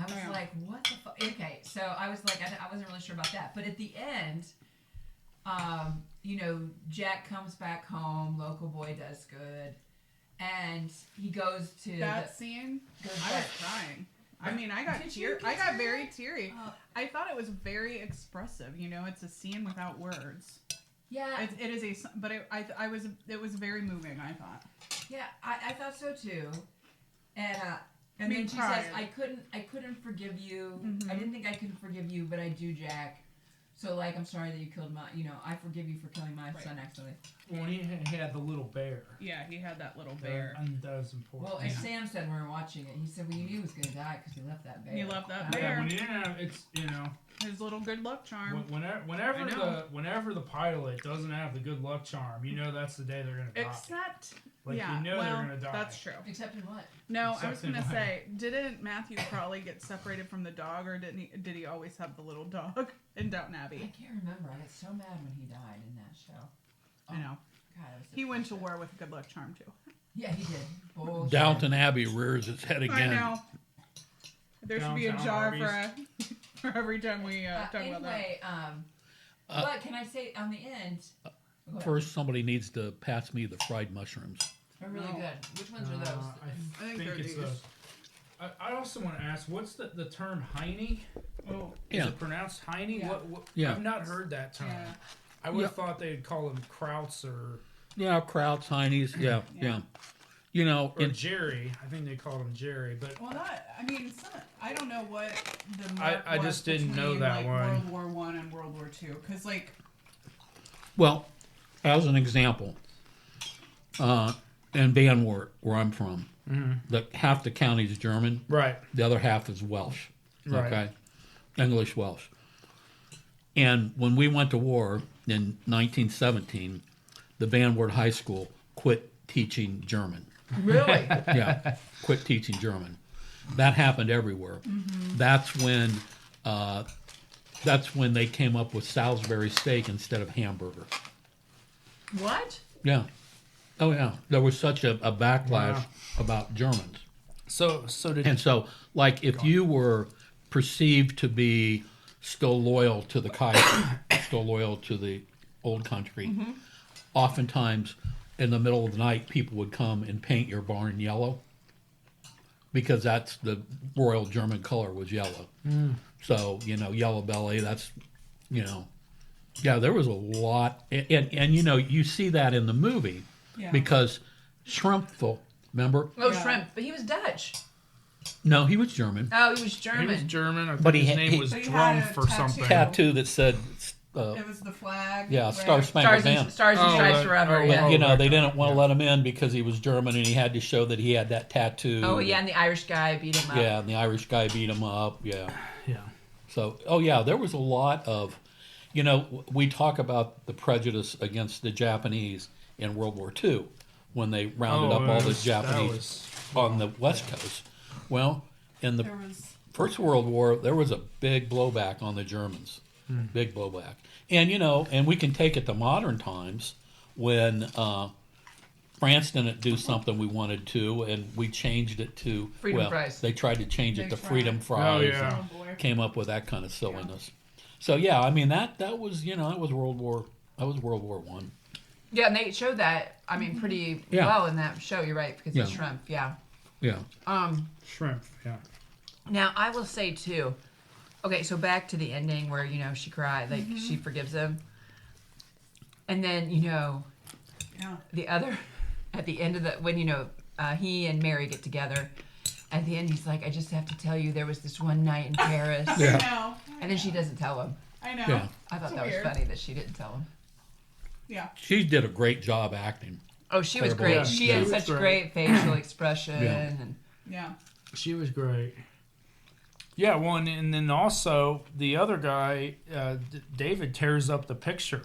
Speaker 2: was
Speaker 3: Yeah.
Speaker 2: like, what the fuck? Okay, so I was like, I wasn't really sure about that. But at the end, Jack comes back home. Local boy does good. And he goes to
Speaker 3: that scene. I was crying. I mean, I got very teary. I thought it was very expressive. It's a scene without words.
Speaker 2: Yeah.
Speaker 3: It is it was very moving. I thought.
Speaker 2: Yeah, I thought so too. And then she
Speaker 3: cried.
Speaker 2: says, I couldn't forgive you. I didn't think I could forgive you, but I do, Jack. So, like, I'm sorry that you killed my, I forgive you for killing my son accidentally.
Speaker 4: When he had the little bear.
Speaker 3: Yeah, he had that little bear.
Speaker 4: And that was important.
Speaker 2: Well, as Sam said when we were watching it, he said, well, you knew he was going to die because he left that bear.
Speaker 3: He left that
Speaker 4: Yeah,
Speaker 3: bear.
Speaker 4: when you didn't have, it's,
Speaker 3: His little good luck charm.
Speaker 4: Whenever the pilot doesn't have the good luck charm, that's the day they're going to die.
Speaker 3: Except,
Speaker 4: they're going to die.
Speaker 3: That's true.
Speaker 2: Except in what?
Speaker 3: No,
Speaker 4: Except
Speaker 3: I was going to
Speaker 4: in
Speaker 3: say, didn't Matthew Crawley get separated from the dog, or did he always have the little dog in Downton Abbey?
Speaker 2: I can't remember. I got so mad when he died in that show.
Speaker 3: I know.
Speaker 2: God,
Speaker 3: He went to war with a good luck charm, too.
Speaker 2: Yeah, he did. Bullshit.
Speaker 1: Downton Abbey rears its head again.
Speaker 3: I know. There should be a
Speaker 4: Downtown
Speaker 3: jar
Speaker 4: Arby's.
Speaker 3: for every time we talk about that.
Speaker 2: Anyway, but can I say on the end?
Speaker 1: First, somebody needs to pass me the fried mushrooms.
Speaker 2: They're really good. Which ones are those?
Speaker 4: I
Speaker 3: think
Speaker 4: think
Speaker 3: they're
Speaker 4: it's
Speaker 3: these.
Speaker 4: I also want to ask, what's the term Heine?
Speaker 3: Oh,
Speaker 4: Is it pronounced Heine?
Speaker 3: Yeah.
Speaker 4: What?
Speaker 1: Yeah.
Speaker 4: I've not heard that term.
Speaker 3: Yeah.
Speaker 4: I would have thought they'd call them Krauts or
Speaker 1: Yeah, Krauts, Heine's. Yeah.
Speaker 4: or Jerry. I think they called him Jerry, but
Speaker 3: well, I don't know what the mark
Speaker 4: I
Speaker 3: was
Speaker 4: just didn't know
Speaker 3: between,
Speaker 4: that
Speaker 3: like,
Speaker 4: one.
Speaker 3: World War I and World War II, because
Speaker 1: Well, as an example, in Van Wert, where I'm from, half the county is German.
Speaker 4: right.
Speaker 1: The other half is Welsh.
Speaker 4: Right.
Speaker 1: Okay? English Welsh. And when we went to war in 1917, the Van Wert High School quit teaching German.
Speaker 2: Really?
Speaker 1: Yeah, quit teaching German. That happened everywhere. That's when they came up with Salisbury steak instead of hamburger.
Speaker 2: What?
Speaker 1: Yeah. Oh yeah. There was such a backlash
Speaker 4: Wow.
Speaker 1: about Germans.
Speaker 4: So did
Speaker 1: And so, like, if you were perceived to be still loyal to the Kaiser, still loyal to the old country, oftentimes in the middle of the night, people would come and paint your barn yellow because that's the royal German color was yellow. So, yellow belly, that's, yeah, there was a lot. And you see that in the movie because Schrumpfel, remember?
Speaker 2: Oh,
Speaker 3: Yeah.
Speaker 2: shrimp. But he was Dutch.
Speaker 1: No, he was German.
Speaker 2: Oh, he was German.
Speaker 4: he was German. I think
Speaker 1: But
Speaker 4: his
Speaker 1: he-
Speaker 4: name
Speaker 1: he-
Speaker 4: was
Speaker 3: But he had
Speaker 4: Drumpf
Speaker 3: a
Speaker 4: or
Speaker 3: tattoo.
Speaker 4: something.
Speaker 1: Tattoo that said,
Speaker 3: it was the flag.
Speaker 1: yeah,
Speaker 3: right?
Speaker 1: Star Spangled Banner.
Speaker 2: Stars and Stripes Forever.
Speaker 4: oh,
Speaker 2: Yeah.
Speaker 1: But, they didn't want to
Speaker 4: Yeah.
Speaker 1: let him in because he was German and he had to show that he had that tattoo.
Speaker 2: Oh yeah, and the Irish guy beat him up.
Speaker 1: Yeah, and the Irish guy beat him up. Yeah.
Speaker 4: Yeah.
Speaker 1: So, oh yeah, there was a lot of, we talk about the prejudice against the Japanese in World War II when they rounded up all the Japanese on the West Coast. Well, in the First World War, there was a big blowback on the Germans, big blowback. And, and we can take it to modern times when France didn't do something we wanted to, and we changed it to
Speaker 2: Freedom fries.
Speaker 1: They tried to change it to freedom fries.
Speaker 4: Oh, yeah.
Speaker 1: And came up with that kind of silliness. So yeah, I mean that was that was World War One.
Speaker 2: Yeah, and they showed that pretty well in that show. You're right, because it's shrimp. Yeah.
Speaker 1: Yeah.
Speaker 4: Shrimp. Yeah.
Speaker 2: Now I will say too. Okay, so back to the ending where she cried, like she forgives him, and then the other at the end of the when he and Mary get together. At the end, he's like, I just have to tell you, there was this one night in Paris.
Speaker 3: I know.
Speaker 2: And then she doesn't tell him.
Speaker 3: I know.
Speaker 1: Yeah.
Speaker 2: I thought
Speaker 3: It's
Speaker 2: that
Speaker 3: weird.
Speaker 2: was funny that she didn't tell him.
Speaker 3: Yeah.
Speaker 1: She did a great job acting.
Speaker 2: Oh, she was
Speaker 1: Terrible.
Speaker 2: great.
Speaker 1: Yeah,
Speaker 2: She
Speaker 1: she
Speaker 2: had
Speaker 4: was
Speaker 2: such
Speaker 4: great.
Speaker 2: great facial expression.
Speaker 1: Yeah.
Speaker 2: And
Speaker 3: Yeah.
Speaker 4: She was great. Yeah, well, and then also the other guy, David, tears up the picture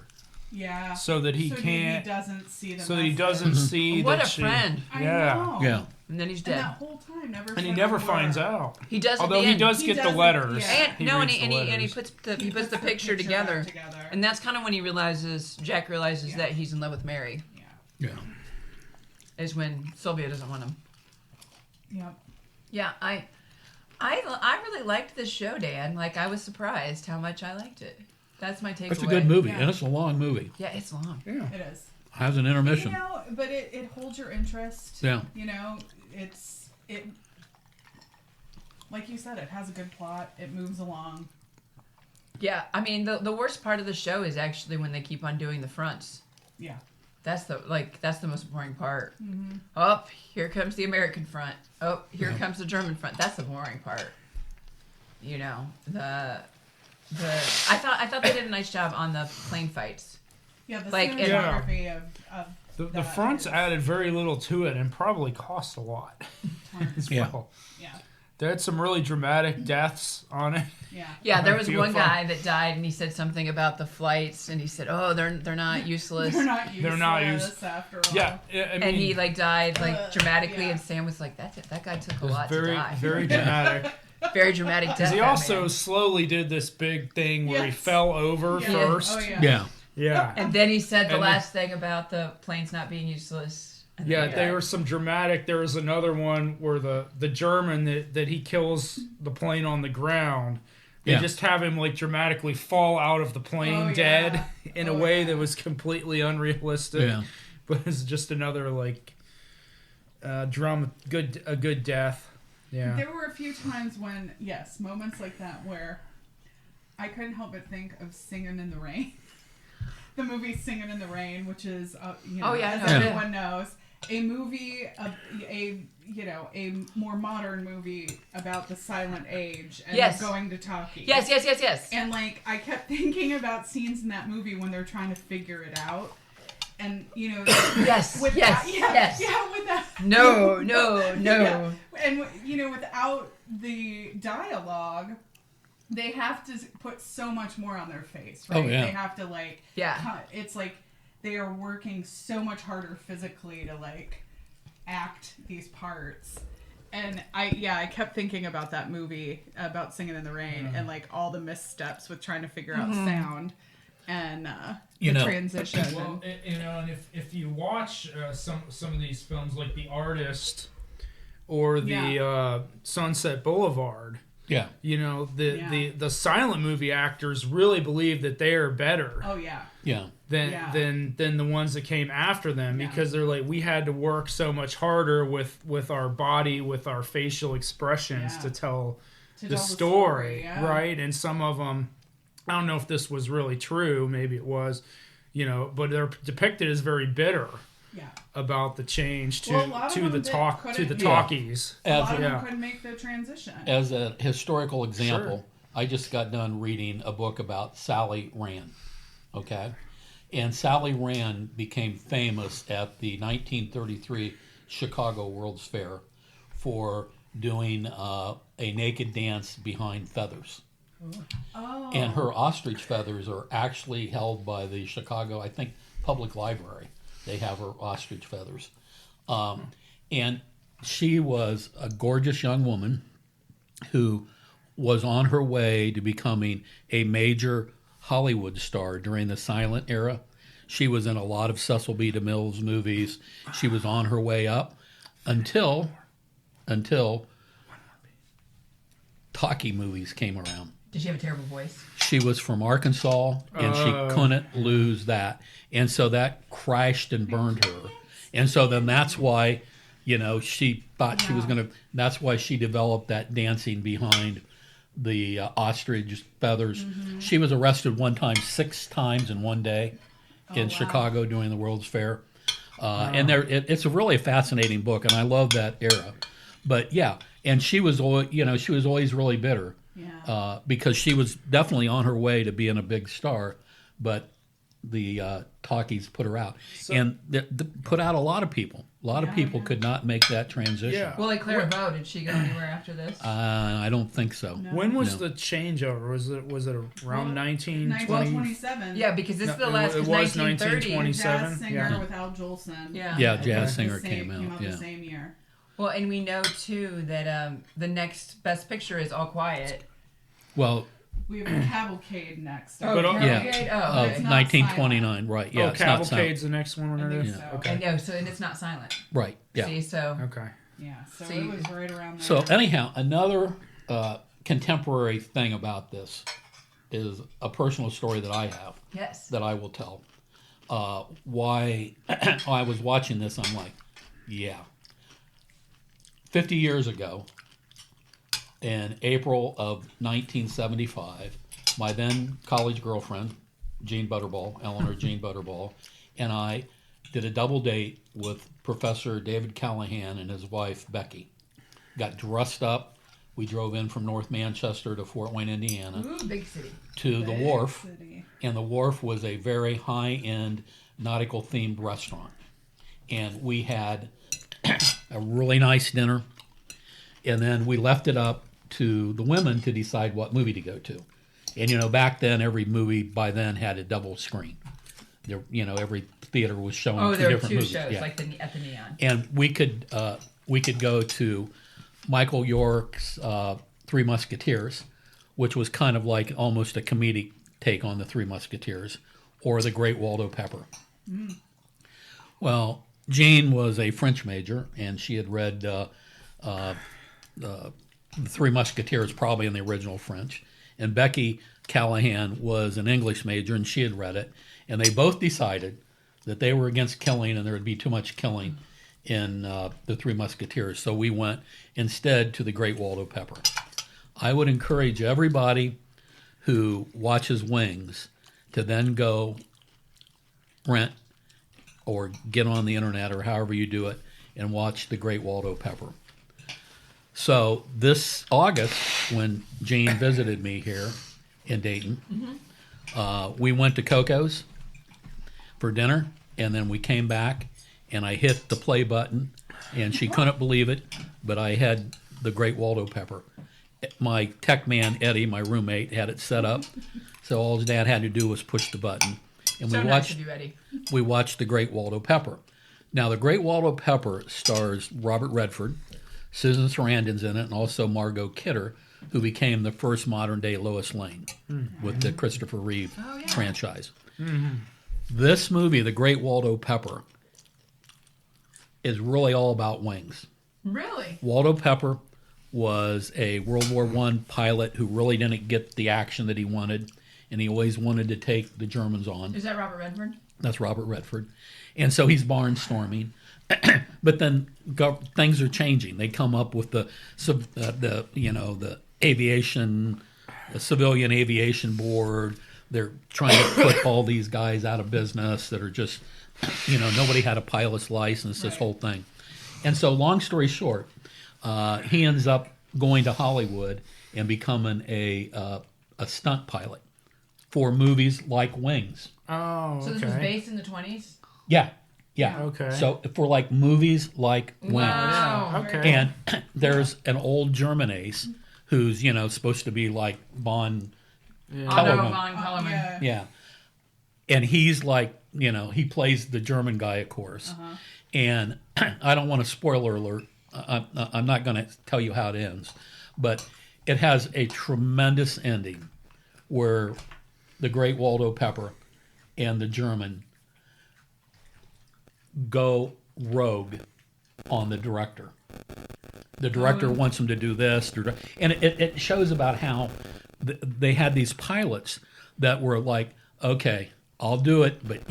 Speaker 3: Yeah.
Speaker 4: so that he can't.
Speaker 3: He doesn't see the
Speaker 4: So that he
Speaker 3: message.
Speaker 4: doesn't see
Speaker 2: what
Speaker 4: that
Speaker 2: a
Speaker 4: she.
Speaker 2: friend.
Speaker 3: I
Speaker 4: Yeah.
Speaker 3: know.
Speaker 1: Yeah.
Speaker 2: And then he's
Speaker 3: And
Speaker 2: dead.
Speaker 3: that whole time never.
Speaker 4: And he
Speaker 3: said
Speaker 4: never
Speaker 3: a
Speaker 4: finds
Speaker 3: word.
Speaker 4: out.
Speaker 2: He does
Speaker 4: Although
Speaker 2: at the
Speaker 4: he
Speaker 2: end.
Speaker 4: does
Speaker 3: He
Speaker 4: get the
Speaker 3: doesn't-
Speaker 4: letters.
Speaker 3: yeah.
Speaker 2: And no, and
Speaker 4: reads
Speaker 2: he
Speaker 4: the
Speaker 2: and he
Speaker 4: letters.
Speaker 2: puts the
Speaker 3: Puts
Speaker 2: picture together.
Speaker 3: back together.
Speaker 2: And that's kind of when Jack realizes
Speaker 3: Yeah.
Speaker 2: that he's in love with Mary.
Speaker 3: Yeah.
Speaker 1: Yeah.
Speaker 2: Is when Sylvia doesn't want him.
Speaker 3: Yep.
Speaker 2: Yeah, I really liked this show, Dan. Like I was surprised how much I liked it. That's my takeaway.
Speaker 1: It's a good movie,
Speaker 3: Yeah.
Speaker 1: and it's a long movie.
Speaker 2: Yeah, it's long.
Speaker 4: Yeah.
Speaker 3: It is.
Speaker 1: Has an intermission.
Speaker 3: But it holds your interest.
Speaker 1: Yeah.
Speaker 3: It. Like you said, it has a good plot. It moves along.
Speaker 2: Yeah, I mean the worst part of the show is actually when they keep on doing the fronts.
Speaker 3: Yeah.
Speaker 2: That's the most boring part.
Speaker 3: Mm-hmm.
Speaker 2: Oh, here comes the American front. Oh, here
Speaker 1: Yeah.
Speaker 2: comes the German front. That's the boring part. I thought they did a nice job on the plane fights.
Speaker 3: Yeah. The
Speaker 2: Like,
Speaker 3: cinematography of
Speaker 4: The
Speaker 3: that
Speaker 4: fronts
Speaker 3: is-
Speaker 4: added very little to it and probably cost a lot as
Speaker 1: Yeah.
Speaker 4: well.
Speaker 3: Yeah.
Speaker 4: They had some really dramatic deaths on it.
Speaker 3: Yeah.
Speaker 2: Yeah, there was
Speaker 4: Feel
Speaker 2: one
Speaker 4: fun.
Speaker 2: guy that died, and he said something about the flights, and he said, "Oh, they're not useless."
Speaker 3: They're not useless.
Speaker 4: They're not use-
Speaker 3: after all.
Speaker 4: Yeah, I mean,
Speaker 2: and he died dramatically,
Speaker 3: yeah.
Speaker 2: and Sam was like, "That's it. That guy took
Speaker 4: it
Speaker 2: a
Speaker 4: was
Speaker 2: lot to
Speaker 4: very,
Speaker 2: die."
Speaker 4: very dramatic.
Speaker 2: Very dramatic death.
Speaker 4: Because he
Speaker 2: that
Speaker 4: also
Speaker 2: man.
Speaker 4: slowly did this big thing where he
Speaker 3: Yes.
Speaker 4: fell over
Speaker 3: Yeah.
Speaker 4: first.
Speaker 3: Oh, yeah.
Speaker 1: Yeah.
Speaker 4: Yeah.
Speaker 2: And then he said the
Speaker 4: And then-
Speaker 2: last thing about the planes not being useless. And then
Speaker 4: Yeah,
Speaker 2: he
Speaker 4: there
Speaker 2: died.
Speaker 4: was some dramatic. There was another one where the German that he kills the plane on the ground. They
Speaker 1: Yeah.
Speaker 4: just have him like dramatically fall out of the plane
Speaker 3: Oh,
Speaker 4: dead
Speaker 3: yeah.
Speaker 4: in
Speaker 3: Oh,
Speaker 4: a way
Speaker 3: yeah.
Speaker 4: that was completely unrealistic.
Speaker 1: Yeah.
Speaker 4: But it's just another like a good death. Yeah.
Speaker 3: There were a few times when, yes, moments like that where I couldn't help but think of Singing in the Rain. The movie Singing in the Rain, which is,
Speaker 2: Oh, yeah, I
Speaker 3: as
Speaker 2: know.
Speaker 3: everyone knows, a movie, a more modern movie about the silent age and
Speaker 2: Yes.
Speaker 3: going to talkies.
Speaker 2: Yes.
Speaker 3: And like, I kept thinking about scenes in that movie when they're trying to figure it out. And,
Speaker 2: Yes.
Speaker 3: without,
Speaker 2: Yes.
Speaker 3: without,
Speaker 2: No.
Speaker 3: Yeah. And without the dialogue, they have to put so much more on their face, right?
Speaker 1: Oh, yeah.
Speaker 3: They have to
Speaker 2: Yeah.
Speaker 3: it's like they are working so much harder physically to act these parts. And I kept thinking about that movie about Singing in the Rain and all the missteps with trying to figure out sound and the transition.
Speaker 4: Well, and if you watch some of these films like The Artist or the Sunset Boulevard,
Speaker 1: Yeah.
Speaker 4: the silent movie actors really believe that they are better
Speaker 3: Oh yeah.
Speaker 1: Yeah.
Speaker 4: than the ones that came after them because they're like, we had to work so much harder with our body, with our facial expressions to tell the story,
Speaker 3: yeah.
Speaker 4: right? And some of them, I don't know if this was really true, maybe it was, but they're depicted as very bitter
Speaker 3: Yeah.
Speaker 4: about the change
Speaker 3: Well, a lot of
Speaker 4: to
Speaker 3: them
Speaker 4: the
Speaker 3: that
Speaker 4: talk to
Speaker 3: couldn't-
Speaker 4: the
Speaker 3: Yeah.
Speaker 4: talkies.
Speaker 3: A lot of
Speaker 4: Yeah.
Speaker 3: them couldn't make the transition.
Speaker 1: As a historical example,
Speaker 4: Sure.
Speaker 1: I just got done reading a book about Sally Rand. Okay? And Sally Rand became famous at the 1933 Chicago World's Fair for doing a naked dance behind feathers.
Speaker 3: Oh.
Speaker 1: And her ostrich feathers are actually held by the Chicago, I think, Public Library. They have her ostrich feathers. And she was a gorgeous young woman who was on her way to becoming a major Hollywood star during the silent era. She was in a lot of Cecil B. DeMille's movies. She was on her way up until talkie movies came around.
Speaker 2: Did she have a terrible voice?
Speaker 1: She was from Arkansas, and she couldn't lose that. And so that crashed and burned her. And so then that's why, she thought she was going to, that's why she developed that dancing behind the ostrich feathers. Mm-hmm. She was arrested one time, 6 times in one day in Chicago during the World's Fair. And it's a really fascinating book, and I love that era. But yeah, and she was always really bitter.
Speaker 3: Yeah.
Speaker 1: Because she was definitely on her way to being a big star, but the talkies put her out, and put out a lot of people. A lot of people could not make that transition.
Speaker 4: Yeah.
Speaker 2: Well, like Clara Bow, did she go anywhere after this?
Speaker 1: I don't think so.
Speaker 3: No.
Speaker 4: When was the changeover? Was it around
Speaker 3: 1927?
Speaker 2: Yeah, because this is the last.
Speaker 4: It was
Speaker 2: 1930.
Speaker 4: 1927.
Speaker 3: Jazz singer
Speaker 4: Yeah.
Speaker 3: with Al Jolson.
Speaker 1: Yeah, Jazz Singer came
Speaker 3: Came
Speaker 1: out.
Speaker 3: the
Speaker 1: Yeah.
Speaker 3: same year.
Speaker 2: Well, and we know too that the next Best Picture is All Quiet.
Speaker 1: Well,
Speaker 3: We have a Cavalcade next.
Speaker 4: But,
Speaker 2: Cavalcade? Oh,
Speaker 1: of
Speaker 2: okay.
Speaker 1: 1929, right? Yeah,
Speaker 4: Oh,
Speaker 1: it's not silent.
Speaker 4: Cavalcade's the next one.
Speaker 3: I think
Speaker 4: Yeah.
Speaker 3: so.
Speaker 4: Okay.
Speaker 2: I know, so and it's not silent.
Speaker 1: Right. Yeah.
Speaker 2: See, so
Speaker 4: Okay.
Speaker 3: Yeah, so
Speaker 2: So
Speaker 3: it
Speaker 2: you-
Speaker 3: was right around there.
Speaker 1: So anyhow, another contemporary thing about this is a personal story that I have
Speaker 2: yes.
Speaker 1: that I will tell. Why I was watching this, I'm like, yeah. 50 years ago, in April of 1975, my then college girlfriend, Eleanor Jean Butterball, and I did a double date with Professor David Callahan and his wife, Becky. Got dressed up. We drove in from North Manchester to Fort Wayne, Indiana,
Speaker 2: Ooh, big city.
Speaker 1: to the
Speaker 3: Big
Speaker 1: wharf.
Speaker 3: city.
Speaker 1: And the wharf was a very high-end nautical-themed restaurant. And we had a really nice dinner. And then we left it up to the women to decide what movie to go to. And, back then, every movie by then had a double screen. There, every theater was showing
Speaker 2: Oh,
Speaker 1: two
Speaker 2: there were
Speaker 1: different
Speaker 2: 2
Speaker 1: movies.
Speaker 2: shows,
Speaker 1: Yeah.
Speaker 2: like at the Neon.
Speaker 1: And we could go to Michael York's Three Musketeers, which was kind of like almost a comedic take on the Three Musketeers, or The Great Waldo Pepper. Mm. Well, Jean was a French major, and she had read the Three Musketeers probably in the original French. And Becky Callahan was an English major, and she had read it. And they both decided that they were against killing, and there would be too much killing in the Three Musketeers. So we went instead to The Great Waldo Pepper. I would encourage everybody who watches Wings to then go rent or get on the internet or however you do it and watch The Great Waldo Pepper. So this August, when Jean visited me here in Dayton, we went to Coco's for dinner, and then we came back, and I hit the play button, and she couldn't believe it, but I had The Great Waldo Pepper. My tech man, Eddie, my roommate, had it set up, so all his dad had to do was push the button. And
Speaker 2: So
Speaker 1: we
Speaker 2: nice
Speaker 1: watched
Speaker 2: of you, Eddie.
Speaker 1: we watched The Great Waldo Pepper. Now, The Great Waldo Pepper stars Robert Redford, Susan Sarandon's in it, and also Margot Kidder, who became the first modern-day Lois Lane with the Christopher Reeve franchise. Mm-hmm. This movie, The Great Waldo Pepper, is really all about wings.
Speaker 2: Really?
Speaker 1: Waldo Pepper was a World War I pilot who really didn't get the action that he wanted, and he always wanted to take the Germans on.
Speaker 2: Is that Robert Redford?
Speaker 1: That's Robert Redford. And so he's barnstorming. But then things are changing. They come up with the aviation, the Civilian Aviation Board. They're trying to put all these guys out of business that are just, nobody had a pilot's license, this whole thing. And so long story short, he ends up going to Hollywood and becoming a stunt pilot for movies like Wings.
Speaker 4: Oh, okay.
Speaker 2: So this was based in the 20s?
Speaker 1: Yeah.
Speaker 4: Okay.
Speaker 1: So for movies like Wings.
Speaker 2: Wow.
Speaker 4: Okay.
Speaker 1: And there's an old German ace who's supposed to be like Bond.
Speaker 2: Otto
Speaker 1: Kellerman.
Speaker 2: von Kellerman.
Speaker 1: Yeah, and he's like he plays the German guy, of course. And I don't want to spoiler alert. I'm not going to tell you how it ends, but it has a tremendous ending where the great Waldo Pepper and the German go rogue on the director. The director wants him to do this, and it shows about how they had these pilots that were like, okay, I'll do it, but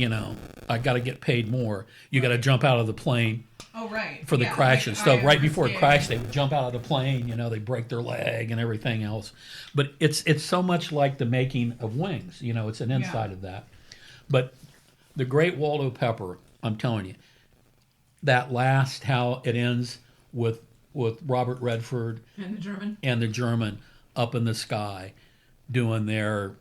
Speaker 1: I got to get paid more. You got to jump out of the plane.
Speaker 3: Oh, right.
Speaker 1: For the
Speaker 3: Yeah,
Speaker 1: crashes.
Speaker 3: like
Speaker 1: So
Speaker 3: Iron
Speaker 1: right before it
Speaker 3: Skin.
Speaker 1: crashed, they would jump out of the plane. They break their leg and everything else. But it's so much like the making of Wings. It's an inside of that. But the great Waldo Pepper, I'm telling you, that last how it ends with Robert Redford
Speaker 2: And the German.
Speaker 1: and the German up in the sky doing their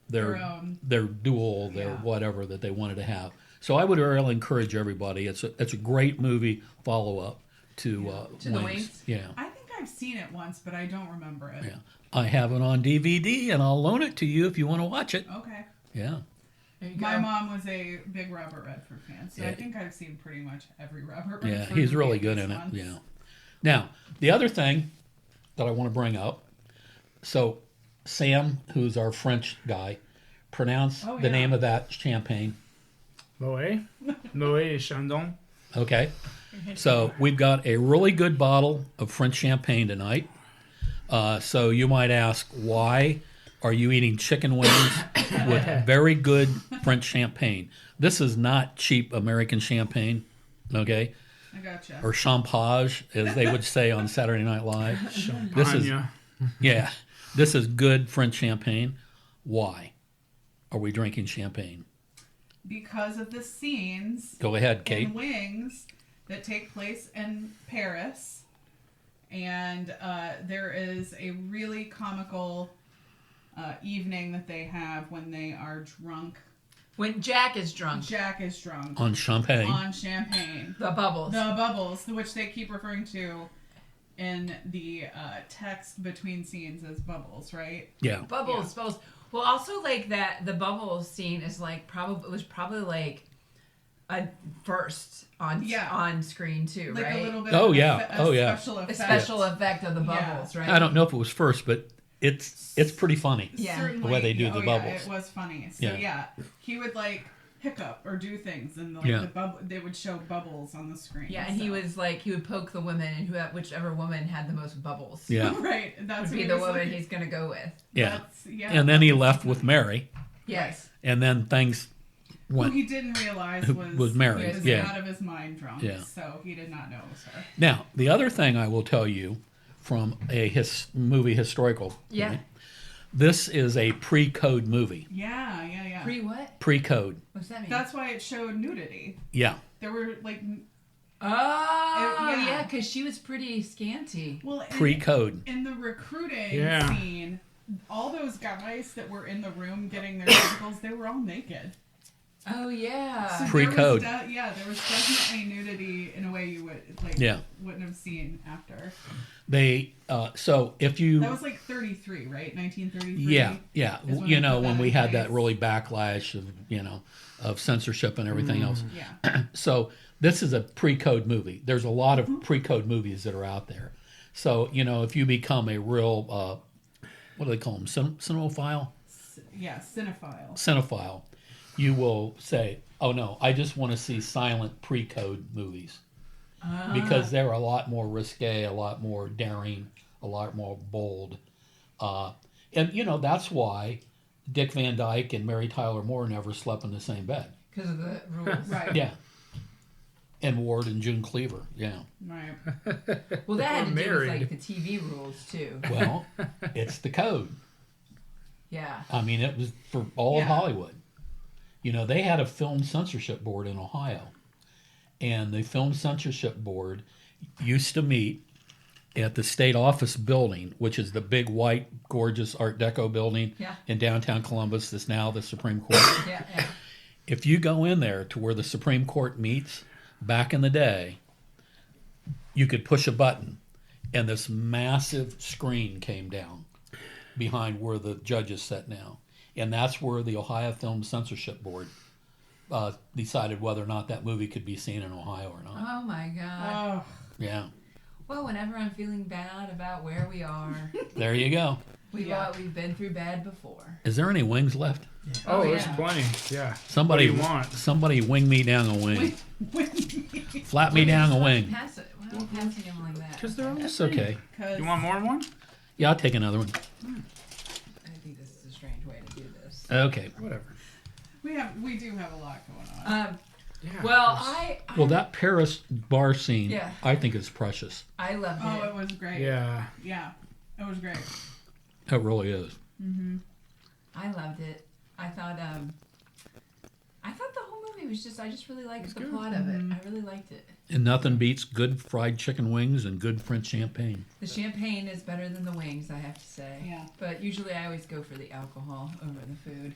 Speaker 1: duel, their whatever that they wanted to have. So I would really encourage everybody. It's a great movie follow up to
Speaker 2: To the Wings?
Speaker 1: Yeah,
Speaker 3: I think I've seen it once, but I don't remember it.
Speaker 1: yeah. I have it on DVD, and I'll loan it to you if you want to watch it.
Speaker 3: Okay.
Speaker 1: Yeah,
Speaker 2: There you go.
Speaker 3: My mom was a big Robert Redford fan, so
Speaker 1: Yeah.
Speaker 3: I think I've seen pretty much every Robert
Speaker 1: yeah.
Speaker 3: Redford
Speaker 1: He's really
Speaker 3: movie
Speaker 1: good
Speaker 3: at
Speaker 1: in
Speaker 3: least
Speaker 1: it.
Speaker 3: once.
Speaker 1: Yeah. Now the other thing that I want to bring up. So Sam, who's our French guy, pronounce
Speaker 3: Oh,
Speaker 1: the
Speaker 3: yeah.
Speaker 1: name of that champagne.
Speaker 4: Moët et Chandon.
Speaker 1: Okay. So we've got a really good bottle of French champagne tonight. So you might ask, why are you eating chicken wings with very good French champagne? This is not cheap American champagne, okay?
Speaker 3: I gotcha.
Speaker 1: Or champage, as they would say on Saturday Night Live. This is,
Speaker 4: Anya.
Speaker 1: yeah, this is good French champagne. Why are we drinking champagne?
Speaker 3: Because of the scenes
Speaker 1: Go ahead, Kate.
Speaker 3: in Wings that take place in Paris. And there is a really comical evening that they have when they are drunk.
Speaker 2: When Jack is drunk.
Speaker 3: Jack is drunk
Speaker 1: On champagne.
Speaker 3: on champagne.
Speaker 2: The bubbles.
Speaker 3: The bubbles, which they keep referring to in the text between scenes as bubbles, right?
Speaker 1: Yeah.
Speaker 2: Bubbles. Well, also like that, the bubbles scene is like was probably like a first on screen too,
Speaker 3: Like
Speaker 2: right?
Speaker 3: a little bit
Speaker 1: Oh,
Speaker 3: of
Speaker 1: yeah. Oh, yeah.
Speaker 3: special
Speaker 2: A
Speaker 3: effect.
Speaker 2: special effect of the
Speaker 3: Yeah.
Speaker 2: bubbles, right?
Speaker 1: I don't know if it was first, but it's pretty funny.
Speaker 2: Yeah.
Speaker 3: Certainly,
Speaker 1: The way they do the
Speaker 3: yeah,
Speaker 1: bubbles.
Speaker 3: it was funny. So
Speaker 1: Yeah.
Speaker 3: yeah, he would like hiccup or do things, and like
Speaker 1: Yeah.
Speaker 3: they would show bubbles on the screen.
Speaker 2: Yeah, and he
Speaker 3: so.
Speaker 2: was like, he would poke the woman, and whichever woman had the most bubbles
Speaker 1: Yeah.
Speaker 3: right. That's
Speaker 2: would
Speaker 3: what
Speaker 2: be
Speaker 3: he
Speaker 2: the
Speaker 3: was
Speaker 2: woman
Speaker 3: like-
Speaker 2: he's gonna go with.
Speaker 1: Yeah.
Speaker 3: Yeah.
Speaker 1: And then he left with Mary,
Speaker 2: Yes.
Speaker 1: and then things
Speaker 3: Who
Speaker 1: went.
Speaker 3: he didn't realize
Speaker 1: Who
Speaker 3: was
Speaker 1: was Mary,
Speaker 3: He was
Speaker 1: yeah.
Speaker 3: out of his mind drunk.
Speaker 1: Yeah.
Speaker 3: So he did not know it was her.
Speaker 1: Now, the other thing I will tell you from a movie historical,
Speaker 2: Yeah.
Speaker 1: point, this is a pre-code movie.
Speaker 3: Yeah.
Speaker 2: Pre what?
Speaker 1: Pre-code.
Speaker 2: What's that mean?
Speaker 3: That's why it showed nudity.
Speaker 1: Yeah.
Speaker 3: There were like,
Speaker 2: oh,
Speaker 3: yeah.
Speaker 2: yeah, because she was pretty scanty.
Speaker 3: well,
Speaker 1: Pre-code.
Speaker 3: in the recruiting
Speaker 4: Yeah.
Speaker 3: scene, all those guys that were in the room getting their physicals, they were all naked.
Speaker 2: Oh, yeah.
Speaker 3: So
Speaker 1: Pre-code.
Speaker 3: there was definitely nudity in a way you
Speaker 1: Yeah.
Speaker 3: wouldn't have seen after.
Speaker 1: They so if you
Speaker 3: That was like 33, right? 1933.
Speaker 1: yeah
Speaker 3: is when
Speaker 1: you
Speaker 3: they
Speaker 1: know
Speaker 3: put
Speaker 1: when
Speaker 3: that
Speaker 1: we
Speaker 3: in
Speaker 1: had
Speaker 3: place.
Speaker 1: that really backlash of of censorship and everything else.
Speaker 3: Yeah.
Speaker 1: So this is a pre-code movie. There's a lot of pre-code movies that are out there. So if you become a real what do they call them, cinephile?
Speaker 3: Yeah, cinephile.
Speaker 1: Cinephile, you will say, "Oh no, I just want to see silent pre-code movies." Because they're a lot more risque, a lot more daring, a lot more bold. And that's why Dick Van Dyke and Mary Tyler Moore never slept in the same bed.
Speaker 2: Because of the rules.
Speaker 3: Right.
Speaker 1: Yeah. And Ward and June Cleaver, yeah.
Speaker 3: Right.
Speaker 2: Well, that had to do with
Speaker 4: Married.
Speaker 2: like the TV rules too.
Speaker 1: Well, it's the code.
Speaker 2: Yeah.
Speaker 1: I mean, it was for all of
Speaker 3: Yeah.
Speaker 1: Hollywood. They had a film censorship board in Ohio. And the film censorship board used to meet at the state office building, which is the big white, gorgeous Art Deco building
Speaker 2: Yeah.
Speaker 1: in downtown Columbus that's now the Supreme Court.
Speaker 2: Yeah.
Speaker 1: If you go in there to where the Supreme Court meets, back in the day, you could push a button and this massive screen came down behind where the judges sat now. And that's where the Ohio Film Censorship Board decided whether or not that movie could be seen in Ohio or not.
Speaker 2: Oh my God.
Speaker 3: Oh,
Speaker 1: Yeah.
Speaker 2: Well, whenever I'm feeling bad about where we are,
Speaker 1: There you go.
Speaker 2: we've been through bad before.
Speaker 1: Is there any wings left?
Speaker 4: Oh,
Speaker 2: Oh,
Speaker 4: there's
Speaker 2: yeah.
Speaker 4: plenty. Yeah.
Speaker 1: Somebody
Speaker 4: What do you want?
Speaker 1: Somebody wing me down a wing. Flap me down a wing.
Speaker 2: Pass it. Why are you passing him like that?
Speaker 4: Because they're all
Speaker 1: That's okay.
Speaker 4: You want more than one?
Speaker 1: Yeah, I'll take another one.
Speaker 2: I think this is a strange way to do this.
Speaker 1: Okay.
Speaker 4: Whatever.
Speaker 3: we do have a lot going on.
Speaker 4: Yeah.
Speaker 2: Well,
Speaker 4: there's-
Speaker 1: Well, that Paris bar scene,
Speaker 2: Yeah.
Speaker 1: I think is precious.
Speaker 2: I loved
Speaker 3: Oh,
Speaker 2: it.
Speaker 3: it was great.
Speaker 4: Yeah.
Speaker 3: Yeah, it was great.
Speaker 1: It really is.
Speaker 2: I loved it. I thought the whole movie was just. I just really liked the
Speaker 4: good.
Speaker 2: plot of it. I really liked it.
Speaker 1: And nothing beats good fried chicken wings and good French champagne.
Speaker 2: The champagne is better than the wings, I have to say.
Speaker 3: Yeah.
Speaker 2: But usually I always go for the alcohol over the food.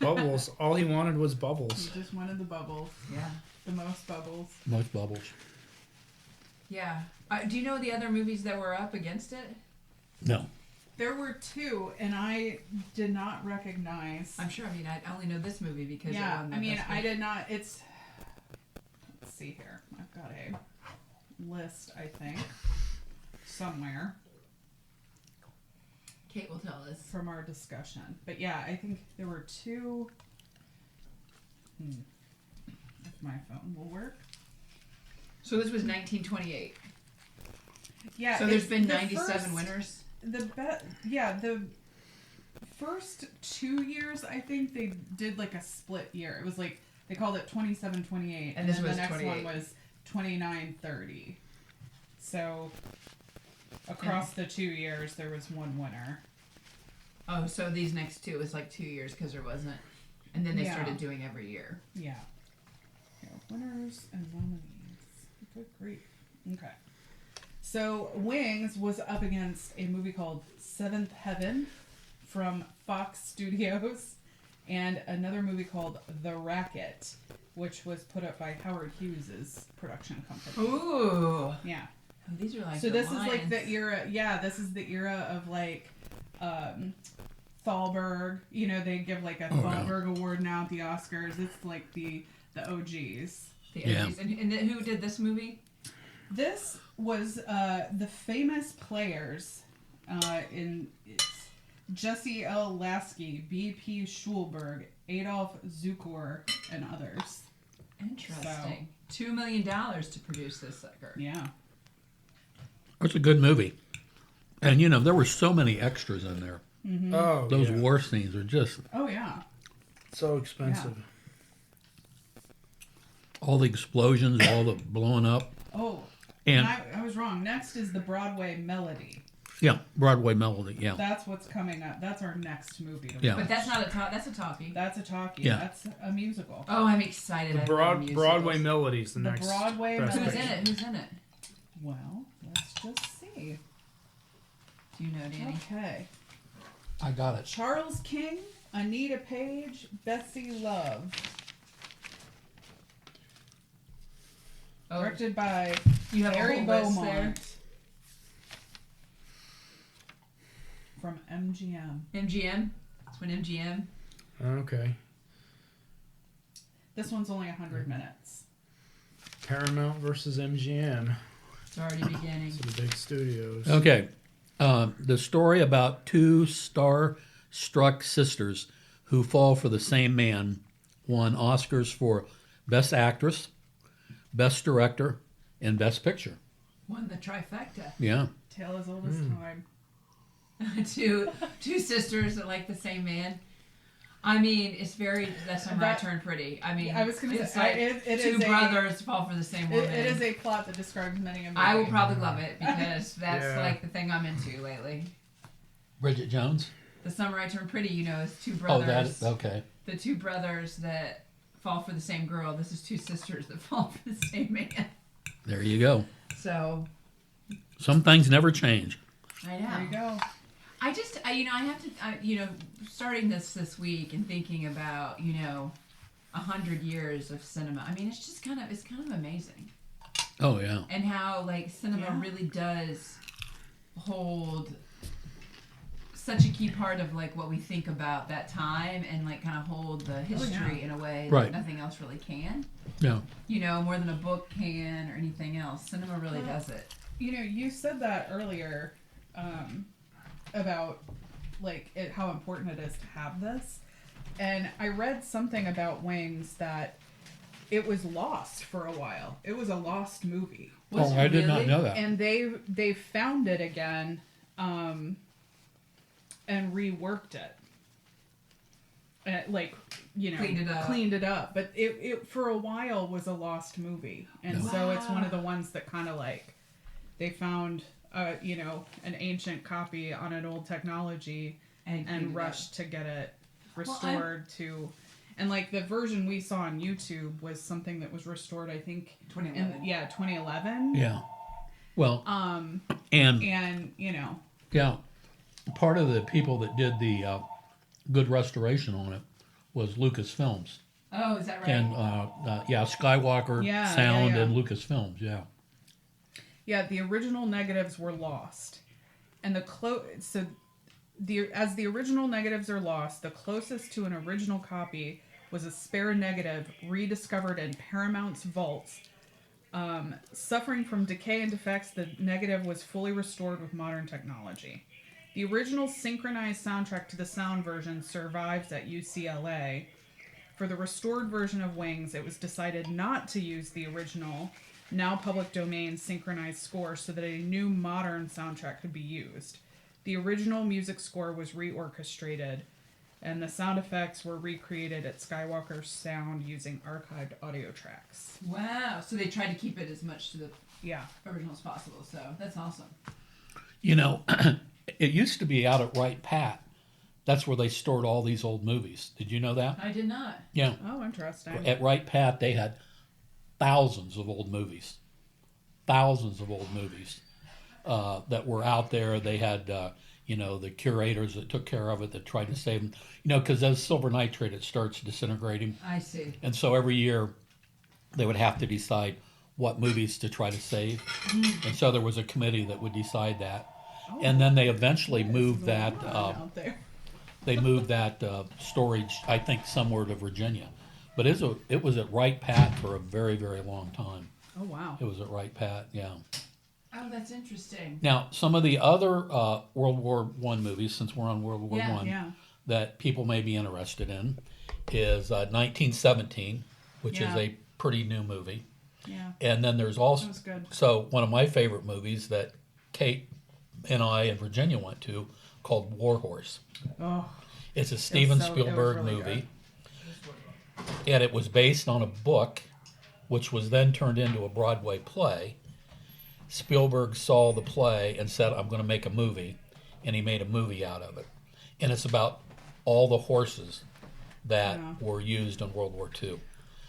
Speaker 4: Bubbles. All he wanted was
Speaker 3: You
Speaker 4: bubbles.
Speaker 3: just wanted the bubbles,
Speaker 2: Yeah.
Speaker 3: the most bubbles.
Speaker 1: Most bubbles.
Speaker 2: Yeah. Do you know the other movies that were up against it?
Speaker 1: No.
Speaker 3: There were two, and I did not recognize.
Speaker 2: I'm sure. I mean, I only know this movie because it
Speaker 3: Yeah,
Speaker 2: won the
Speaker 3: I mean,
Speaker 2: Best
Speaker 3: I
Speaker 2: Picture.
Speaker 3: did not. Let's see here. I've got a list, I think, somewhere
Speaker 2: Kate will tell us.
Speaker 3: from our discussion. But yeah, I think there were two. If my phone will work.
Speaker 2: So this was 1928.
Speaker 3: Yeah.
Speaker 2: So there's
Speaker 3: it's
Speaker 2: been
Speaker 3: the
Speaker 2: 97
Speaker 3: first-
Speaker 2: winners.
Speaker 3: The first 2 years, I think they did like a split year. It was like they called it 27-28,
Speaker 2: And this
Speaker 3: then
Speaker 2: was
Speaker 3: the next
Speaker 2: 28.
Speaker 3: one was 29-30. So across the 2 years, there was one winner.
Speaker 2: Oh, so these next two was like 2 years because there wasn't, and then they
Speaker 3: Yeah.
Speaker 2: started doing every year.
Speaker 3: Yeah. Here, winners and nominees. Good grief. Okay. So Wings was up against a movie called Seventh Heaven from Fox Studios and another movie called The Racket, which was put up by Howard Hughes' production company.
Speaker 2: Ooh.
Speaker 3: Yeah.
Speaker 2: Oh, these are like
Speaker 3: So
Speaker 2: the
Speaker 3: this is like the
Speaker 2: lions.
Speaker 3: era, this is the era of like Thalberg. You know, they give like a Thalberg award now at the Oscars. It's like the OGs.
Speaker 2: The
Speaker 1: Yeah.
Speaker 2: OGs. And who did this movie?
Speaker 3: This was the famous players it's Jesse L. Lasky, B.P. Schulberg, Adolf Zukor, and others.
Speaker 2: Interesting. $2 million to produce this sucker.
Speaker 3: Yeah.
Speaker 1: It's a good movie. And, you know, there were so many extras in there.
Speaker 4: Oh,
Speaker 1: Those
Speaker 4: yeah.
Speaker 1: war scenes are just
Speaker 3: Oh, yeah.
Speaker 4: So expensive.
Speaker 1: all the explosions, all the blowing up.
Speaker 3: Oh,
Speaker 1: And,
Speaker 3: I was wrong. Next is the Broadway Melody.
Speaker 1: yeah, Broadway Melody, yeah.
Speaker 3: That's what's coming up. That's our next movie to
Speaker 1: Yeah.
Speaker 3: watch.
Speaker 2: But that's not that's a talkie.
Speaker 3: That's a talkie.
Speaker 1: Yeah.
Speaker 3: That's a musical.
Speaker 2: Oh, I'm excited.
Speaker 4: The
Speaker 2: I love musicals.
Speaker 4: Broadway Melodies, the
Speaker 3: The
Speaker 4: next.
Speaker 3: Broadway
Speaker 4: Best
Speaker 3: Melody.
Speaker 2: Who's in it? Who's in it?
Speaker 3: Well, let's just see.
Speaker 2: Do you know, Danny?
Speaker 3: Okay.
Speaker 1: I got it.
Speaker 3: Charles King, Anita Page, Bessie Love.
Speaker 2: Oh,
Speaker 3: Directed by
Speaker 2: you have
Speaker 3: Barry
Speaker 2: a whole list there.
Speaker 3: Beaumont. From MGM.
Speaker 2: MGM. It's when MGM.
Speaker 4: Okay.
Speaker 3: This one's only 100 minutes.
Speaker 4: Paramount versus MGM.
Speaker 2: It's already beginning.
Speaker 4: So the big studios.
Speaker 1: Okay. The story about two star-struck sisters who fall for the same man won Oscars for Best Actress, Best Director, and Best Picture.
Speaker 2: Won the trifecta.
Speaker 1: Yeah.
Speaker 3: Tale as old as time.
Speaker 2: two sisters that like the same man. I mean, it's very The Summer I Turned Pretty. I mean,
Speaker 3: I was going to
Speaker 2: it's
Speaker 3: say,
Speaker 2: like
Speaker 3: it
Speaker 2: two
Speaker 3: is
Speaker 2: brothers fall for the same woman.
Speaker 3: it is a plot that describes many a movie.
Speaker 2: I will probably love it because that's
Speaker 4: Yeah.
Speaker 2: like the thing I'm into lately.
Speaker 1: Bridget Jones?
Speaker 2: The Summer I Turned Pretty, you know, is two
Speaker 1: Oh,
Speaker 2: brothers.
Speaker 1: okay.
Speaker 2: The two brothers that fall for the same girl. This is two sisters that fall for the same man.
Speaker 1: There you go.
Speaker 2: So
Speaker 1: Some things never change.
Speaker 2: I know.
Speaker 3: There you go.
Speaker 2: I have to, starting this week and thinking about, 100 years of cinema. I mean, it's kind of amazing.
Speaker 1: Oh yeah.
Speaker 2: and how like cinema
Speaker 3: Yeah.
Speaker 2: really does hold such a key part of like what we think about that time, and like kind of hold the history in a way
Speaker 1: Right.
Speaker 2: that nothing else really can.
Speaker 1: Yeah.
Speaker 2: You know, more than a book can or anything else. Cinema really does it.
Speaker 3: You know, you said that earlier about like how important it is to have this, and I read something about Wings that it was lost for a while. It was a lost movie,
Speaker 2: Was
Speaker 1: Oh,
Speaker 2: it
Speaker 1: I did not
Speaker 2: really?
Speaker 1: know that.
Speaker 3: and they found it again and reworked it. Like, you know,
Speaker 2: Cleaned it up.
Speaker 3: but it for a while was a lost movie, and so it's one of the ones that kind of like they found you know, an ancient copy on an old technology
Speaker 2: cleaned it
Speaker 3: and
Speaker 2: up.
Speaker 3: rushed to get it restored to, and like the version we saw on YouTube was something that was restored, I think
Speaker 2: 2011.
Speaker 3: 2011.
Speaker 1: Yeah. Well, and
Speaker 3: And you know,
Speaker 1: yeah, part of the people that did the good restoration on it was Lucasfilms.
Speaker 2: Oh, is that right?
Speaker 1: And yeah, Skywalker
Speaker 3: Yeah,
Speaker 1: Sound
Speaker 3: yeah.
Speaker 1: and Lucasfilms. Yeah.
Speaker 3: yeah, the original negatives were lost, and as the original negatives are lost, the closest to an original copy was a spare negative rediscovered in Paramount's vaults. Suffering from decay and defects, the negative was fully restored with modern technology. The original synchronized soundtrack to the sound version survives at UCLA. For the restored version of Wings, it was decided not to use the original, now public domain synchronized score so that a new modern soundtrack could be used. The original music score was reorchestrated, and the sound effects were recreated at Skywalker Sound using archived audio tracks.
Speaker 2: Wow. So they tried to keep it as much to the
Speaker 3: Yeah.
Speaker 2: original as possible. So that's awesome.
Speaker 1: You know, it used to be out at Wright Pat. That's where they stored all these old movies. Did you know that?
Speaker 2: I did not.
Speaker 1: Yeah.
Speaker 3: Oh, interesting.
Speaker 1: At Wright Pat, they had thousands of old movies. Thousands of old movies that were out there. They had, you know, the curators that took care of it that tried to save them. You know, because as silver nitrate, it starts disintegrating.
Speaker 2: I see.
Speaker 1: And so every year they would have to decide what movies to try to save. And so there was a committee that would decide that. And then they eventually moved that.
Speaker 3: Out there.
Speaker 1: They moved that storage, I think, somewhere to Virginia. But it was at Wright Pat for a very, very long time.
Speaker 3: Oh, wow.
Speaker 1: It was at Wright Pat, yeah.
Speaker 2: Oh, that's interesting.
Speaker 1: Now, some of the other World War I movies, since we're on World War
Speaker 2: Yeah,
Speaker 1: I,
Speaker 3: Yeah.
Speaker 1: that people may be interested in is 1917, which is
Speaker 3: Yeah.
Speaker 1: a pretty new movie.
Speaker 3: Yeah.
Speaker 1: And then there's also,
Speaker 3: That was good.
Speaker 1: so one of my favorite movies that Kate and I and Virginia went to called War Horse.
Speaker 3: Oh,
Speaker 1: It's a Steven
Speaker 3: it was
Speaker 1: Spielberg
Speaker 3: really
Speaker 1: movie. And it was based on a book, which was then turned into a Broadway play. Spielberg saw the play and said, I'm going to make a movie. And he made a movie out of it. And it's about all the horses that
Speaker 3: Yeah.
Speaker 1: were used in World War II.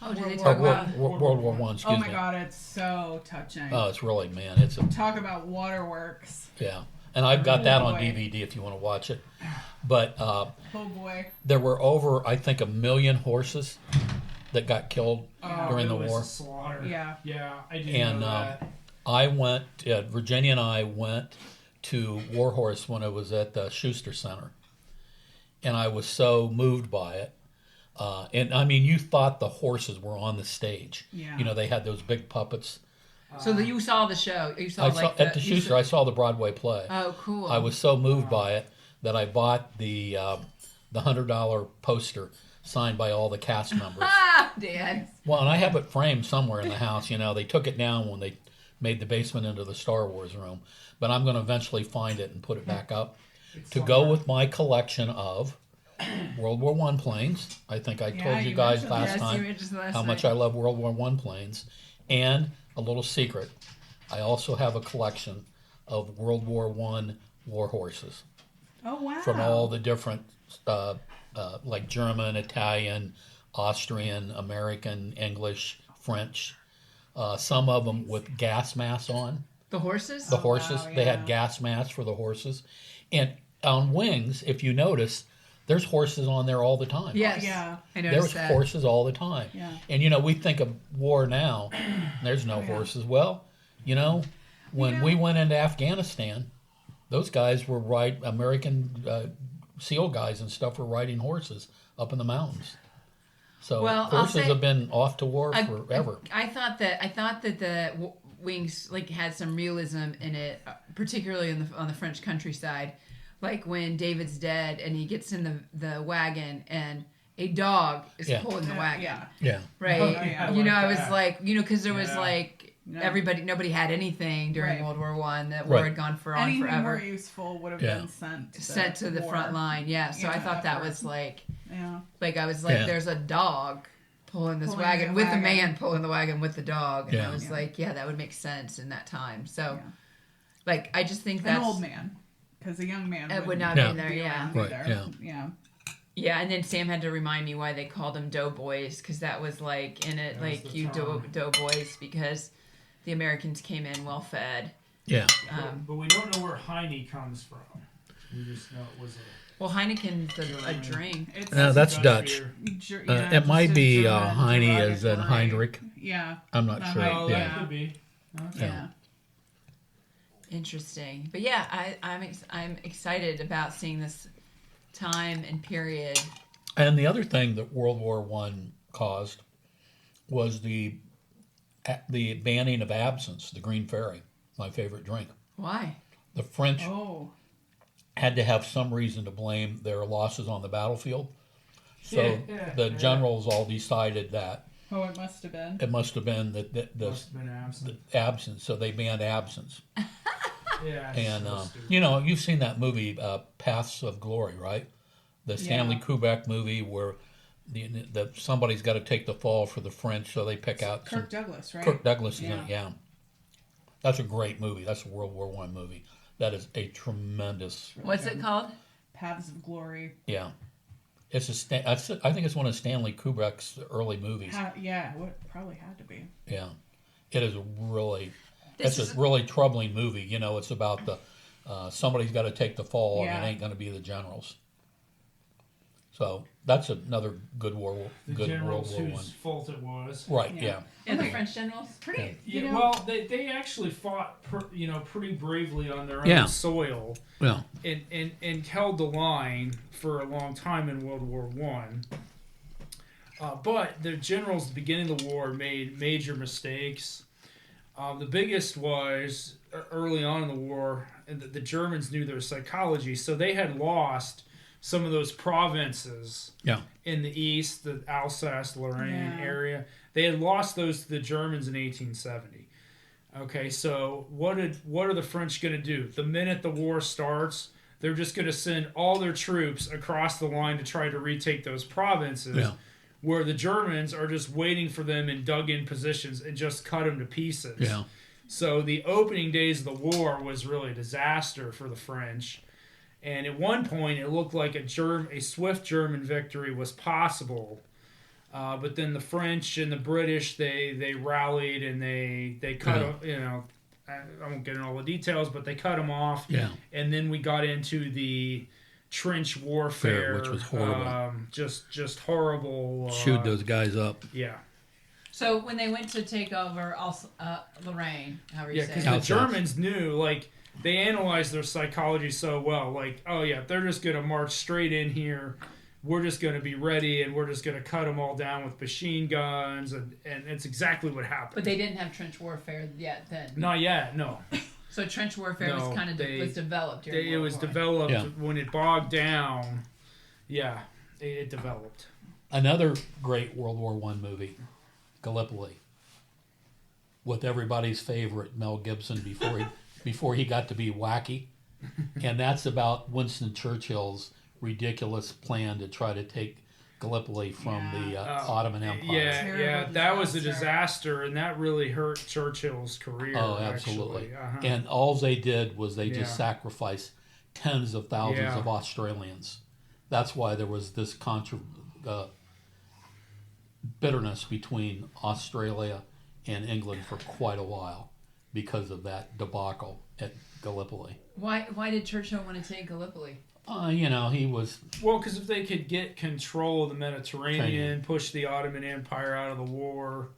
Speaker 2: Oh, did they
Speaker 3: World
Speaker 2: talk
Speaker 3: War
Speaker 2: about?
Speaker 1: World War I, excuse
Speaker 3: oh my
Speaker 1: me.
Speaker 3: God, it's so touching.
Speaker 1: Oh, it's really, man, it's a,
Speaker 3: Talk about waterworks.
Speaker 1: yeah. And I've got that on
Speaker 3: boy.
Speaker 1: DVD if you want to watch it. But
Speaker 3: Oh boy.
Speaker 1: there were over, I think, 1 million horses that got killed during the
Speaker 4: it was
Speaker 1: war.
Speaker 4: a slaughter.
Speaker 3: Yeah.
Speaker 4: Yeah, I do
Speaker 1: And
Speaker 4: know that.
Speaker 1: I went, Virginia and I went to War Horse when it was at the Schuster Center. And I was so moved by it. And I mean, you thought the horses were on the stage.
Speaker 3: Yeah.
Speaker 1: You know, they had those big puppets.
Speaker 2: So you saw the show. You saw
Speaker 1: I
Speaker 2: like
Speaker 1: saw, at the
Speaker 2: you
Speaker 1: Schuster,
Speaker 2: saw-
Speaker 1: I saw the Broadway play.
Speaker 2: Oh, cool.
Speaker 1: I was so moved by it that I bought the $100 poster signed by all the cast members.
Speaker 2: Ah, Dad.
Speaker 1: Well, and I have it framed somewhere in the house. You know, they took it down when they made the basement into the Star Wars room. But I'm going to eventually find it and put it back up to go with my collection of World War I planes. I think I
Speaker 3: Yeah,
Speaker 1: told you
Speaker 3: you
Speaker 1: guys
Speaker 3: mentioned
Speaker 1: last
Speaker 2: Yes, you
Speaker 1: time
Speaker 2: mentioned last
Speaker 1: how much
Speaker 2: night.
Speaker 1: I love World War I planes. And a little secret, I also have a collection of World War I war horses
Speaker 3: Oh wow.
Speaker 1: from all the different, like German, Italian, Austrian, American, English, French. Some of them with gas masks on.
Speaker 2: The horses.
Speaker 1: The horses,
Speaker 3: wow,
Speaker 1: they
Speaker 3: yeah.
Speaker 1: had gas masks for the horses. And on Wings, if you notice, There's horses on there all the time.
Speaker 2: Yes.
Speaker 3: Yeah.
Speaker 2: I
Speaker 1: There's
Speaker 2: noticed that.
Speaker 1: horses all the time.
Speaker 3: Yeah.
Speaker 1: And, we think of war now, there's no horses. Well, when we went into Afghanistan, those guys were American SEAL guys and stuff were riding horses up in the mountains. So
Speaker 2: Well,
Speaker 1: horses have been off to war forever.
Speaker 2: I thought that the wings had some realism in it, particularly on the French countryside, like when David's dead and he gets in the wagon and a dog is pulling the wagon.
Speaker 3: Yeah.
Speaker 1: Yeah.
Speaker 2: Right.
Speaker 3: Oh, yeah.
Speaker 2: I was like, because there was like
Speaker 3: No.
Speaker 2: nobody had anything during
Speaker 3: Right.
Speaker 2: World War I. That war
Speaker 1: Right.
Speaker 2: had gone on
Speaker 3: Anything
Speaker 2: forever.
Speaker 3: more useful would have been sent
Speaker 2: To the
Speaker 3: war.
Speaker 2: front line. Yeah. So I
Speaker 3: Yeah,
Speaker 2: thought that
Speaker 3: effort.
Speaker 2: was like
Speaker 3: Yeah.
Speaker 2: I was like,
Speaker 1: Yeah.
Speaker 2: there's a dog pulling this
Speaker 3: Pulling
Speaker 2: wagon
Speaker 3: the
Speaker 2: with a
Speaker 3: wagon.
Speaker 2: man pulling the wagon with the dog. And
Speaker 1: Yeah.
Speaker 2: I was
Speaker 3: Yeah.
Speaker 2: like, yeah, that would make sense in that time. So,
Speaker 3: Yeah.
Speaker 2: I just think
Speaker 3: An
Speaker 2: that's
Speaker 3: old man, because a young man
Speaker 2: It would
Speaker 3: wouldn't
Speaker 2: not
Speaker 1: Yeah.
Speaker 2: be there.
Speaker 3: be
Speaker 2: Yeah.
Speaker 3: around
Speaker 1: Right,
Speaker 3: either. Yeah.
Speaker 2: Yeah, and then Sam had to remind me why they called them doughboys, because that was like in it,
Speaker 4: That was
Speaker 2: like
Speaker 4: the
Speaker 2: you
Speaker 4: term.
Speaker 2: doughboys, because the Americans came in well fed.
Speaker 1: Yeah.
Speaker 4: But we don't know where Heine comes from. We just know it was
Speaker 2: Well, Heineken's a drink.
Speaker 3: It's
Speaker 1: That's Dutch.
Speaker 3: yeah,
Speaker 1: It might
Speaker 3: just a
Speaker 1: be
Speaker 3: German
Speaker 1: Heine as in
Speaker 3: derogatory.
Speaker 1: Heinrich.
Speaker 3: Yeah.
Speaker 1: I'm not
Speaker 3: Not
Speaker 1: sure.
Speaker 3: Heine.
Speaker 4: Oh,
Speaker 1: Yeah.
Speaker 4: that could be. Okay.
Speaker 3: Yeah.
Speaker 2: Interesting, but yeah, I'm excited about seeing this time and period.
Speaker 1: And the other thing that World War One caused was the banning of absinthe, the Green Fairy, my favorite drink.
Speaker 2: Why?
Speaker 1: The French
Speaker 3: Oh.
Speaker 1: had to have some reason to blame their losses on the battlefield. So
Speaker 4: Yeah,
Speaker 1: the
Speaker 4: yeah.
Speaker 1: generals all decided that
Speaker 3: Oh, it must have been.
Speaker 1: it must have been the
Speaker 4: Must have been absent.
Speaker 1: absinthe, so they banned absinthe.
Speaker 4: Yeah.
Speaker 1: And
Speaker 4: so stupid.
Speaker 1: you've seen that movie, Paths of Glory, right? The Stanley Kubrick movie where the somebody's got to take the fall for the French, so they pick out
Speaker 3: Kirk Douglas, right?
Speaker 1: Kirk Douglas is in
Speaker 3: Yeah.
Speaker 1: it. Yeah, that's a great movie. That's a World War One movie. That is a tremendous.
Speaker 2: What's it called?
Speaker 3: Paths of Glory.
Speaker 1: Yeah, it's I think it's one of Stanley Kubrick's early movies.
Speaker 3: Yeah, what probably had to be.
Speaker 1: Yeah, it is really.
Speaker 2: This
Speaker 1: It's
Speaker 2: is
Speaker 1: a really troubling movie. It's about somebody's got to take the fall,
Speaker 3: Yeah.
Speaker 1: and it ain't going to be the generals. So that's another good
Speaker 4: the
Speaker 1: World
Speaker 4: generals
Speaker 1: War One.
Speaker 4: whose fault it was.
Speaker 1: Right?
Speaker 3: Yeah.
Speaker 1: Yeah.
Speaker 2: and the French generals.
Speaker 3: Pretty.
Speaker 4: Yeah,
Speaker 3: You know,
Speaker 4: well, they actually fought, pretty bravely on their own
Speaker 1: Yeah.
Speaker 4: soil,
Speaker 1: Yeah.
Speaker 4: and held the line for a long time in World War One. But the generals at the beginning of the war made major mistakes. The biggest was early on in the war, and the Germans knew their psychology, so they had lost some of those provinces
Speaker 1: Yeah.
Speaker 4: in the east, the Alsace-Lorraine
Speaker 3: Yeah.
Speaker 4: area. They had lost those to the Germans in 1870. Okay, so what are the French going to do? The minute the war starts, they're just going to send all their troops across the line to try to retake those provinces,
Speaker 1: Yeah.
Speaker 4: where the Germans are just waiting for them in dug-in positions and just cut them to pieces.
Speaker 1: Yeah.
Speaker 4: So the opening days of the war was really a disaster for the French. And at one point, it looked like a swift German victory was possible. But then the French and the British, they rallied and they cut, I won't get into all the details, but they cut them off.
Speaker 1: Yeah.
Speaker 4: And then we got into the trench warfare,
Speaker 1: which was horrible.
Speaker 4: Just horrible.
Speaker 1: Shoot those guys up.
Speaker 4: Yeah.
Speaker 2: So when they went to take over Lorraine, however you
Speaker 4: Yeah,
Speaker 2: say
Speaker 4: because
Speaker 2: it.
Speaker 4: the
Speaker 1: Alsace.
Speaker 4: Germans knew, they analyzed their psychology so well. They're just going to march straight in here. We're just going to be ready, and we're just going to cut them all down with machine guns, and it's exactly what happened.
Speaker 2: But they didn't have trench warfare yet then.
Speaker 4: Not yet, no.
Speaker 2: So trench warfare
Speaker 4: No,
Speaker 2: was kind of was developed. During
Speaker 4: It
Speaker 2: World
Speaker 4: was
Speaker 2: War.
Speaker 4: developed
Speaker 1: Yeah.
Speaker 4: when it bogged down. Yeah, it developed.
Speaker 1: Another great World War One movie, Gallipoli, with everybody's favorite Mel Gibson before he got to be wacky, and that's about Winston Churchill's ridiculous plan to try to take Gallipoli from the Ottoman Empire.
Speaker 4: Yeah, that was a disaster, and that really hurt Churchill's career.
Speaker 1: Oh, absolutely.
Speaker 4: Actually. Uh-huh.
Speaker 1: And all they did was they just
Speaker 4: Yeah.
Speaker 1: sacrificed tens of thousands
Speaker 4: Yeah.
Speaker 1: of Australians. That's why there was this bitterness between Australia and England for quite a while because of that debacle at Gallipoli.
Speaker 2: Why did Churchill want to take Gallipoli?
Speaker 1: He was.
Speaker 4: Well, because if they could get control of the Mediterranean, push the Ottoman Empire out of the war,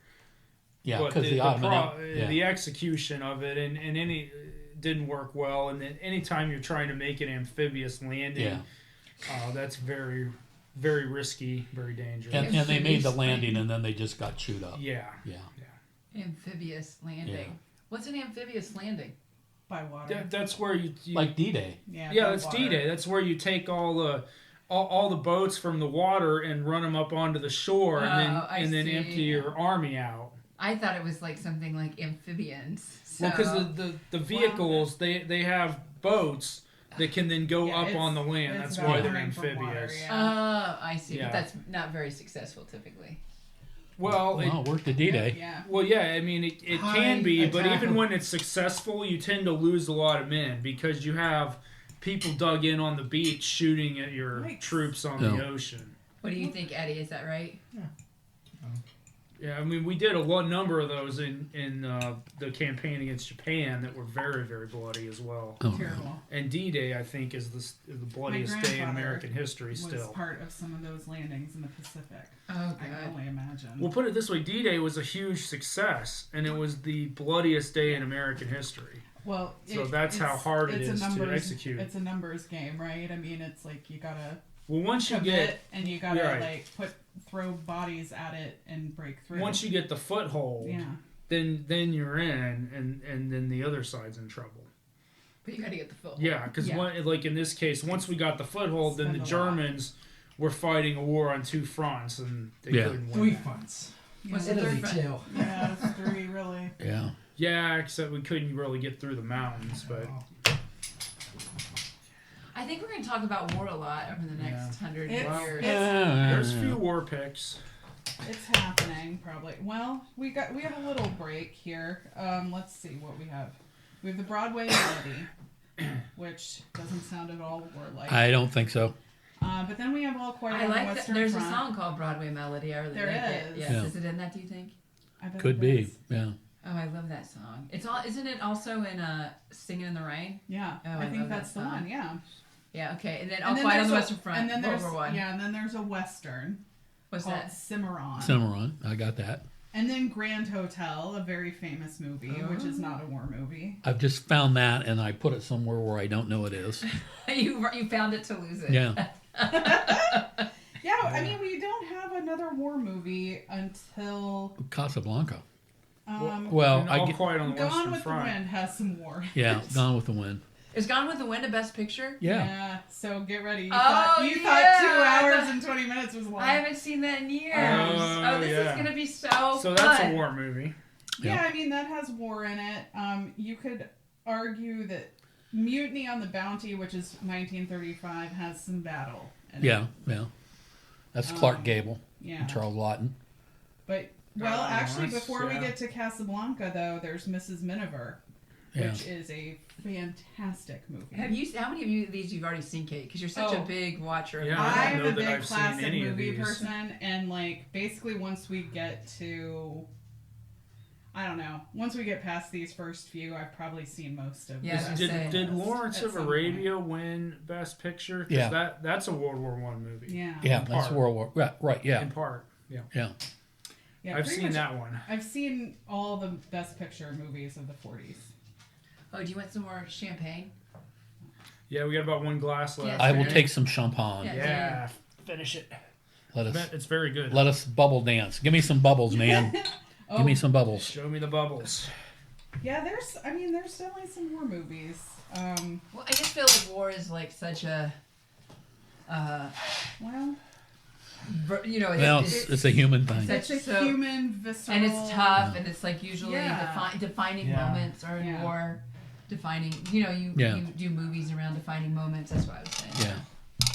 Speaker 1: Yeah,
Speaker 4: but
Speaker 1: because the Ottoman.
Speaker 4: the execution of it and any didn't work well. And then anytime you're trying to make an amphibious landing, that's very, very risky, very dangerous.
Speaker 1: And they made the landing, and then they just got chewed up.
Speaker 4: Yeah.
Speaker 2: Amphibious landing.
Speaker 1: Yeah.
Speaker 2: What's an amphibious landing?
Speaker 3: By water.
Speaker 4: That's where you
Speaker 1: Like D-Day.
Speaker 3: Yeah,
Speaker 4: that's D-Day. That's where you take all the boats from the water and run them up onto the shore, and then
Speaker 2: see.
Speaker 4: empty your army out.
Speaker 2: I thought it was like something like amphibians. So.
Speaker 4: Well, because the vehicles they have boats that can then go up on the land. That's why they're amphibious.
Speaker 3: Water,
Speaker 2: I see.
Speaker 4: Yeah.
Speaker 2: But that's not very successful typically.
Speaker 4: Well,
Speaker 1: Well, worked the D-Day.
Speaker 3: Yeah.
Speaker 4: well, yeah. I mean, it can be, but even when it's successful, you tend to lose a lot of men because you have people dug in on the beach shooting at your troops on the ocean.
Speaker 2: What do you think, Eddie? Is that right?
Speaker 4: Yeah, I mean, we did a number of those in the campaign against Japan that were very, very bloody as well.
Speaker 1: Oh,
Speaker 3: Terrible.
Speaker 4: And D-Day, I think, is the bloodiest day in American history
Speaker 3: Was
Speaker 4: still.
Speaker 3: part of some of those landings in the Pacific.
Speaker 2: Oh,
Speaker 3: I can only imagine.
Speaker 4: We'll put it this way: D-Day was a huge success, and it was the bloodiest day in American history.
Speaker 3: Well,
Speaker 4: So that's how hard it is to execute.
Speaker 3: It's a numbers game, right? I mean, it's like you gotta
Speaker 4: Well, once you
Speaker 3: commit
Speaker 4: get
Speaker 3: and you gotta
Speaker 4: right.
Speaker 3: throw bodies at it and break through.
Speaker 4: once you get the foothold, then you're in, and then the other side's in trouble.
Speaker 2: But you got to get the foothold.
Speaker 4: Yeah, because like in this case, once we got the foothold, then the Germans were fighting a war on two fronts, and they couldn't win.
Speaker 5: 3 fronts.
Speaker 2: What's the third front?
Speaker 5: 2.
Speaker 3: Yeah, it's 3 really.
Speaker 1: Yeah.
Speaker 4: Yeah, except we couldn't really get through the mountains, but
Speaker 2: I think we're going to talk about war a lot over the next 100 years.
Speaker 4: there's a few war picks.
Speaker 3: It's happening probably. Well, we have a little break here. Let's see what we have. We have the Broadway Melody, which doesn't sound at all war-like.
Speaker 1: I don't think so.
Speaker 3: But then we have All Quiet
Speaker 2: I
Speaker 3: on the
Speaker 2: like that.
Speaker 3: Western
Speaker 2: There's
Speaker 3: Front.
Speaker 2: a song called Broadway Melody. I really
Speaker 3: There
Speaker 2: like it.
Speaker 3: is.
Speaker 2: Yes.
Speaker 1: Yeah.
Speaker 2: Is it in that, do you think?
Speaker 3: I bet
Speaker 1: Could
Speaker 3: it
Speaker 1: be.
Speaker 3: is.
Speaker 1: Yeah.
Speaker 2: Oh, I love that song. It's all. Isn't it also in Singing in the Rain?
Speaker 3: Yeah,
Speaker 2: Oh,
Speaker 3: I
Speaker 2: I
Speaker 3: think
Speaker 2: love
Speaker 3: that's
Speaker 2: that
Speaker 3: the
Speaker 2: song.
Speaker 3: one. Yeah.
Speaker 2: Yeah. Okay. And then All
Speaker 3: And then
Speaker 2: Quiet on
Speaker 3: there's
Speaker 2: the
Speaker 3: a-
Speaker 2: Western Front.
Speaker 3: And then
Speaker 2: World
Speaker 3: there's
Speaker 2: War One.
Speaker 3: and then there's a Western
Speaker 2: What's
Speaker 3: called
Speaker 2: that?
Speaker 3: Cimarron.
Speaker 1: Cimarron. I got that.
Speaker 3: And then Grand Hotel, a very famous movie, which is not a war movie.
Speaker 1: I've just found that, and I put it somewhere where I don't know it is.
Speaker 2: You found it to lose it.
Speaker 1: Yeah.
Speaker 3: Yeah, I mean, we don't have another war movie until
Speaker 1: Casablanca.
Speaker 4: Well,
Speaker 1: I
Speaker 4: All
Speaker 1: get,
Speaker 4: Quiet on the
Speaker 3: Gone
Speaker 4: Western
Speaker 3: with
Speaker 4: Front.
Speaker 3: the Wind has some war.
Speaker 1: yeah, Gone with the Wind.
Speaker 2: Is Gone with the Wind a Best Picture?
Speaker 1: Yeah.
Speaker 3: So get ready. You
Speaker 2: Oh,
Speaker 3: thought
Speaker 2: yeah.
Speaker 3: 2 hours and 20 minutes was long.
Speaker 2: I haven't seen that in years.
Speaker 4: Oh,
Speaker 2: This
Speaker 4: yeah.
Speaker 2: is gonna be so.
Speaker 4: So that's
Speaker 2: fun.
Speaker 4: a war movie.
Speaker 3: Yeah, I mean that has war in it. You could argue that Mutiny on the Bounty, which is 1935, has some battle. In it.
Speaker 1: Yeah, yeah. That's Clark Gable
Speaker 3: Yeah.
Speaker 1: and Charles Lawton.
Speaker 3: But well, actually,
Speaker 4: that's-
Speaker 3: before we
Speaker 4: yeah.
Speaker 3: get to Casablanca, though, there's Mrs. Miniver,
Speaker 1: Yeah.
Speaker 3: which is a fantastic movie.
Speaker 2: Have you? How many of these you've already seen, Kate? Because you're such a
Speaker 3: Oh.
Speaker 2: big watcher. Of
Speaker 4: Yeah, I don't
Speaker 3: I'm
Speaker 4: know
Speaker 3: a
Speaker 4: that
Speaker 3: big
Speaker 4: I've seen
Speaker 3: classic
Speaker 4: any of
Speaker 3: movie
Speaker 4: these.
Speaker 3: person, and like basically once we get to, I don't know, once we get past these first few, I've probably seen most of.
Speaker 2: Yeah,
Speaker 3: the
Speaker 2: I
Speaker 3: rest
Speaker 2: was
Speaker 3: of
Speaker 2: gonna
Speaker 3: the
Speaker 2: say.
Speaker 4: Did Lawrence
Speaker 3: at
Speaker 4: of
Speaker 3: some point.
Speaker 4: Arabia win Best Picture? 'Cause
Speaker 1: Yeah.
Speaker 4: that's a World War One movie.
Speaker 3: Yeah.
Speaker 1: Yeah,
Speaker 4: In
Speaker 1: that's
Speaker 4: part.
Speaker 1: World War. Right, yeah,
Speaker 4: In part. Yeah.
Speaker 1: yeah.
Speaker 3: Yeah,
Speaker 4: I've
Speaker 3: pretty
Speaker 4: seen
Speaker 3: much-
Speaker 4: that one.
Speaker 3: I've seen all the Best Picture movies of the 40s.
Speaker 2: Oh, do you want some more champagne?
Speaker 4: Yeah, we got about one glass left.
Speaker 2: Yes.
Speaker 1: I will
Speaker 2: Yeah.
Speaker 1: take some champagne.
Speaker 2: Yeah.
Speaker 4: Yeah. Finish it.
Speaker 1: Let us
Speaker 4: It's very good.
Speaker 1: let us bubble dance. Give me some bubbles, man.
Speaker 3: Oh,
Speaker 1: Give me some bubbles.
Speaker 4: Show me the bubbles.
Speaker 3: yeah, there's definitely some war movies.
Speaker 2: Well, I just feel like war is like such a,
Speaker 3: Well,
Speaker 1: Well, it's a human thing.
Speaker 2: Such-
Speaker 3: it's a
Speaker 2: so-
Speaker 3: human, visceral.
Speaker 2: and it's tough, and it's like usually
Speaker 3: Yeah.
Speaker 2: defining
Speaker 4: Yeah.
Speaker 2: moments are in
Speaker 3: Yeah.
Speaker 2: war. Defining,
Speaker 1: Yeah.
Speaker 2: you do movies around defining moments. That's what I was saying.
Speaker 1: Yeah.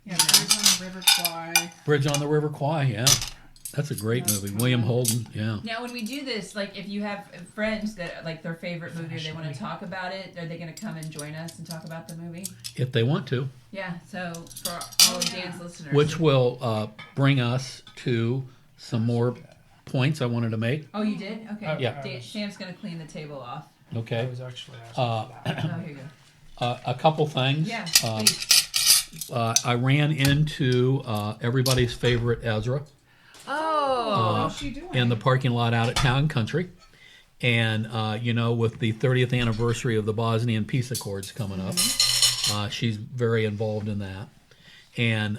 Speaker 3: Yeah, Bridge on the River Kwai.
Speaker 1: Bridge on the River Kwai. Yeah, that's a great
Speaker 3: That's
Speaker 1: movie.
Speaker 3: fun.
Speaker 1: William Holden. Yeah.
Speaker 2: Now, when we do this, like, if you have friends that like their favorite movie or they want to talk about it, are they going to come and join us and talk about the movie?
Speaker 1: If they want to,
Speaker 2: Yeah. So for all of Dan's listeners,
Speaker 1: which will bring us to some more points I wanted to make.
Speaker 2: oh, you did? Okay.
Speaker 1: Yeah.
Speaker 2: Sam's going to clean the table off.
Speaker 4: I
Speaker 1: Okay.
Speaker 4: was actually asking
Speaker 1: Uh,
Speaker 4: for that.
Speaker 2: Oh, here you go.
Speaker 1: A couple things.
Speaker 2: Yeah.
Speaker 1: Uh,
Speaker 2: Please.
Speaker 1: I ran into everybody's favorite Ezra
Speaker 2: Oh.
Speaker 3: How's she doing?
Speaker 1: in the parking lot out at Town and Country. And, with the 30th anniversary of the Bosnian Peace Accords coming up, she's very involved in that. And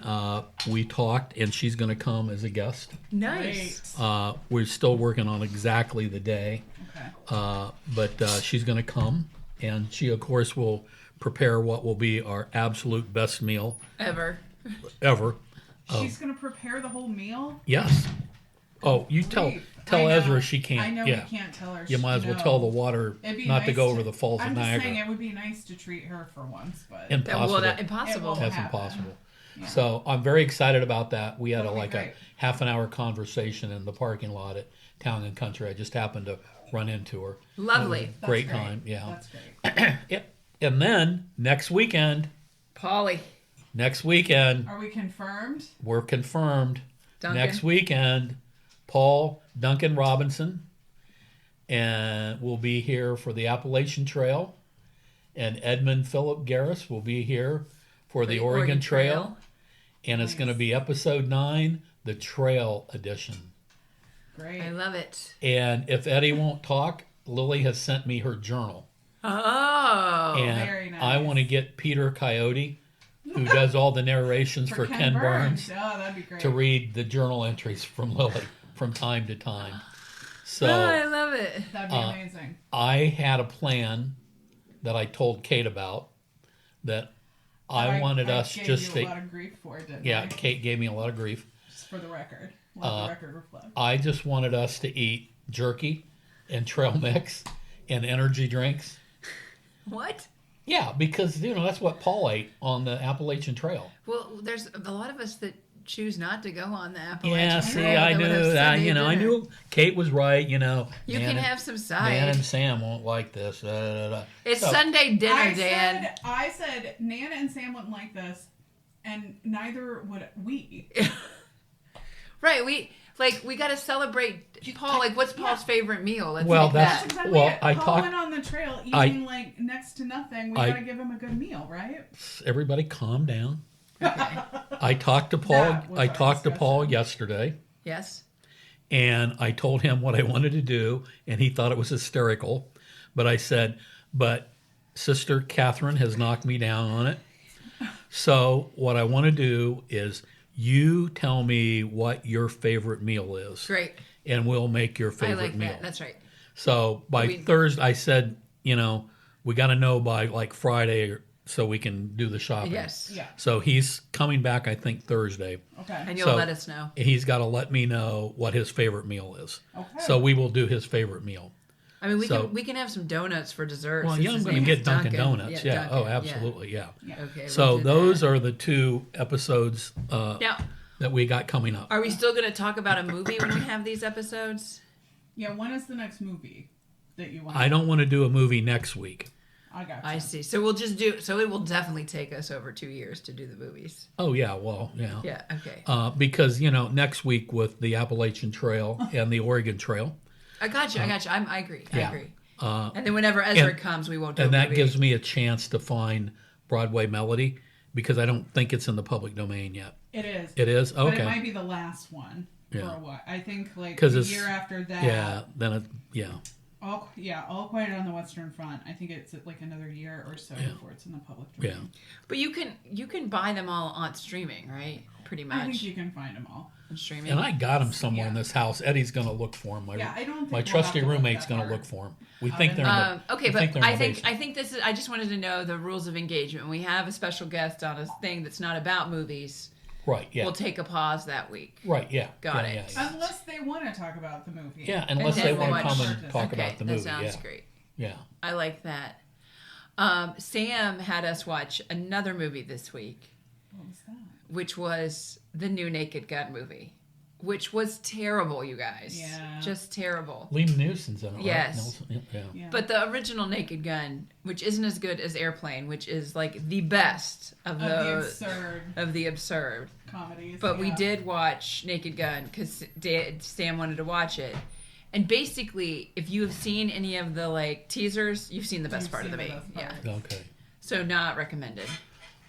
Speaker 1: we talked, and she's going to come as a guest.
Speaker 2: Nice.
Speaker 3: Great.
Speaker 1: We're still working on exactly the day,
Speaker 3: Okay.
Speaker 1: but she's going to come, and she, of course, will prepare what will be our absolute best meal
Speaker 2: Ever.
Speaker 1: ever.
Speaker 3: She's gonna prepare the whole meal.
Speaker 1: Yes. Oh, you tell
Speaker 3: I know.
Speaker 1: Ezra she can't.
Speaker 3: I know
Speaker 1: yeah.
Speaker 3: we can't tell her.
Speaker 1: You might as well
Speaker 3: no.
Speaker 1: tell the water
Speaker 3: It'd be
Speaker 1: not to
Speaker 3: nice
Speaker 1: go over the falls
Speaker 3: I'm
Speaker 1: of
Speaker 3: just
Speaker 1: Niagara.
Speaker 3: saying it would be nice to treat her for once, but
Speaker 1: Impossible.
Speaker 2: Impossible.
Speaker 3: It
Speaker 1: That's
Speaker 3: happen.
Speaker 1: impossible.
Speaker 3: Yeah.
Speaker 1: So I'm very excited about that. We had
Speaker 3: That'll be
Speaker 1: a
Speaker 3: great.
Speaker 1: half an hour conversation in the parking lot at Town and Country. I just happened to run into her.
Speaker 2: Lovely.
Speaker 3: That's
Speaker 1: Great time, yeah.
Speaker 3: That's great.
Speaker 1: Yep. And then next weekend,
Speaker 2: Polly.
Speaker 3: Are we confirmed?
Speaker 1: we're confirmed.
Speaker 2: Duncan.
Speaker 1: Next weekend, Paul Duncan Robinson and will be here for the Appalachian Trail, and Edmund Philip Garris will be here for the Oregon Trail. And it's
Speaker 3: Nice.
Speaker 1: going to be episode 9, the Trail Edition.
Speaker 3: Great.
Speaker 2: I love it.
Speaker 1: And if Eddie won't talk, Lily has sent me her journal.
Speaker 2: Oh.
Speaker 1: And
Speaker 3: very nice.
Speaker 1: I want to get Peter Coyote, who does all the narrations for Ken Burns,
Speaker 3: Oh, that'd be great.
Speaker 1: to read the journal entries from Lily from time to time. So
Speaker 2: Oh, I love it.
Speaker 3: That'd be amazing.
Speaker 1: I had a plan that I told Kate about that I wanted us
Speaker 3: gave
Speaker 1: just
Speaker 3: you
Speaker 1: to.
Speaker 3: a lot of grief for it, didn't
Speaker 1: Yeah,
Speaker 3: I?
Speaker 1: Kate gave me a lot of grief.
Speaker 3: Just for the record. Let the record reflect.
Speaker 1: I just wanted us to eat jerky and trail mix and energy drinks.
Speaker 2: What?
Speaker 1: Yeah, because that's what Paul ate on the Appalachian Trail.
Speaker 2: Well, there's a lot of us that choose not to go on the Appalachian
Speaker 1: Yeah, see,
Speaker 2: Trail
Speaker 1: I
Speaker 2: that would have
Speaker 1: knew that.
Speaker 2: Sunday
Speaker 1: I
Speaker 2: dinner.
Speaker 1: knew Kate was right.
Speaker 2: You
Speaker 1: Man
Speaker 2: can
Speaker 1: and-
Speaker 2: have some
Speaker 1: Man and
Speaker 2: side.
Speaker 1: Sam won't like this.
Speaker 2: It's
Speaker 1: So-
Speaker 2: Sunday dinner,
Speaker 3: I
Speaker 2: Dan.
Speaker 3: said Nana and Sam wouldn't like this, and neither would we.
Speaker 2: Right, we got to celebrate Paul. Like, what's Paul's favorite meal? Let's
Speaker 1: Well,
Speaker 2: make
Speaker 1: that's-
Speaker 2: that.
Speaker 3: Exactly.
Speaker 1: Well,
Speaker 3: it.
Speaker 1: I
Speaker 3: Paul
Speaker 1: talked-
Speaker 3: went on the trail eating
Speaker 1: I-
Speaker 3: like next to nothing. We
Speaker 1: I-
Speaker 3: gotta give him a good meal, right?
Speaker 1: Everybody, calm down.
Speaker 2: Okay.
Speaker 1: I talked to Paul.
Speaker 3: That was
Speaker 1: I
Speaker 3: our
Speaker 1: talked to Paul
Speaker 3: discussion.
Speaker 1: yesterday,
Speaker 2: Yes.
Speaker 1: and I told him what I wanted to do, and he thought it was hysterical. But I said, "But Sister Catherine has knocked me down on it. So what I want to do is you tell me what your favorite meal is,
Speaker 2: Great.
Speaker 1: and we'll make your
Speaker 2: I
Speaker 1: favorite
Speaker 2: like
Speaker 1: meal."
Speaker 2: that. That's right.
Speaker 1: So by
Speaker 2: We-
Speaker 1: Thursday, I said, we got to know by like Friday so we can do the shopping.
Speaker 2: Yes.
Speaker 3: Yeah.
Speaker 1: So he's coming back, I think, Thursday.
Speaker 3: Okay.
Speaker 2: And you'll
Speaker 1: So-
Speaker 2: let us know.
Speaker 1: He's got to let me know what his favorite meal is.
Speaker 3: Okay.
Speaker 1: So we will do his favorite meal.
Speaker 2: I mean,
Speaker 1: So-
Speaker 2: we can have some donuts for dessert.
Speaker 1: Well,
Speaker 2: since
Speaker 1: yeah, I'm
Speaker 2: his
Speaker 1: going to
Speaker 2: name
Speaker 1: get
Speaker 2: is
Speaker 1: Dunkin' Donuts. Yeah.
Speaker 2: Dunkin',
Speaker 1: Oh, absolutely. Yeah.
Speaker 3: Yeah.
Speaker 2: Okay.
Speaker 1: So
Speaker 2: we'll do
Speaker 1: those
Speaker 2: that.
Speaker 1: are the 2 episodes
Speaker 2: Now,
Speaker 1: that we got coming up.
Speaker 2: are we still going to talk about a movie when we have these episodes?
Speaker 3: Yeah. When is the next movie that you want?
Speaker 1: I don't want to do a movie next week.
Speaker 3: I got.
Speaker 2: I see. So we'll just do. So it will definitely take us over 2 years to do the movies.
Speaker 1: Oh, yeah. Well, yeah.
Speaker 2: Yeah. Okay.
Speaker 1: Because, next week with the Appalachian Trail and the Oregon Trail.
Speaker 2: I got you. I agree. I
Speaker 1: yeah.
Speaker 2: agree.
Speaker 1: Uh,
Speaker 2: And then whenever Ezra
Speaker 1: and-
Speaker 2: comes, we won't do
Speaker 1: and
Speaker 2: a
Speaker 1: that
Speaker 2: movie.
Speaker 1: gives me a chance to find Broadway Melody because I don't think it's in the public domain yet.
Speaker 3: It is.
Speaker 1: It is?
Speaker 3: But
Speaker 1: Okay.
Speaker 3: it might be the last one for
Speaker 1: Yeah.
Speaker 3: a while. I think like
Speaker 1: 'Cause
Speaker 3: the
Speaker 1: it's-
Speaker 3: year after that.
Speaker 1: Yeah, then
Speaker 3: All Quiet on the Western Front. I think it's like another year or so before it's in the public
Speaker 1: yeah.
Speaker 3: domain.
Speaker 2: But you can buy them all on streaming, right? Pretty
Speaker 3: I think
Speaker 2: much
Speaker 3: you can find them all.
Speaker 2: on streaming.
Speaker 1: And I got them somewhere in
Speaker 3: Yeah.
Speaker 1: this house. Eddie's going to look for them.
Speaker 3: Yeah, I don't think
Speaker 1: my
Speaker 3: we'll
Speaker 1: trusty
Speaker 3: have to look
Speaker 1: roommate's
Speaker 3: that
Speaker 1: going to
Speaker 3: hard.
Speaker 1: look for them. We think they're in the
Speaker 2: Okay,
Speaker 1: we
Speaker 2: but
Speaker 1: think they're in
Speaker 2: I
Speaker 1: the
Speaker 2: think
Speaker 1: basement.
Speaker 2: I think this is. I just wanted to know the rules of engagement. We have a special guest on a thing that's not about movies.
Speaker 1: Right, yeah.
Speaker 2: We'll take a pause that week.
Speaker 1: Right, yeah.
Speaker 2: Got
Speaker 1: yeah,
Speaker 2: it.
Speaker 1: Yeah, yeah.
Speaker 3: Unless they want to talk about the movie.
Speaker 1: Yeah, unless they
Speaker 2: then
Speaker 1: want
Speaker 2: we'll
Speaker 1: to come
Speaker 2: watch-
Speaker 1: and talk
Speaker 2: Okay,
Speaker 1: about the
Speaker 2: that
Speaker 1: movie.
Speaker 2: sounds
Speaker 1: Yeah.
Speaker 2: great.
Speaker 1: Yeah.
Speaker 2: I like that. Sam had us watch another movie this week,
Speaker 3: What was that?
Speaker 2: which was the new Naked Gun movie, which was terrible, you guys.
Speaker 3: Yeah.
Speaker 2: Just terrible.
Speaker 1: Liam Neeson's in it, right?
Speaker 2: Yes.
Speaker 1: Nelson? Yeah.
Speaker 3: Yeah.
Speaker 2: But the original Naked Gun, which isn't as good as Airplane, which is like the best of the absurd.
Speaker 3: Comedies.
Speaker 2: But we
Speaker 3: yeah.
Speaker 2: did watch Naked Gun because Sam wanted to watch it. And basically, if you have seen any of the like teasers, you've seen the best
Speaker 3: You've
Speaker 2: part of the
Speaker 3: seen the
Speaker 2: movie.
Speaker 3: best
Speaker 2: Yeah.
Speaker 3: part.
Speaker 1: Okay.
Speaker 2: So not recommended.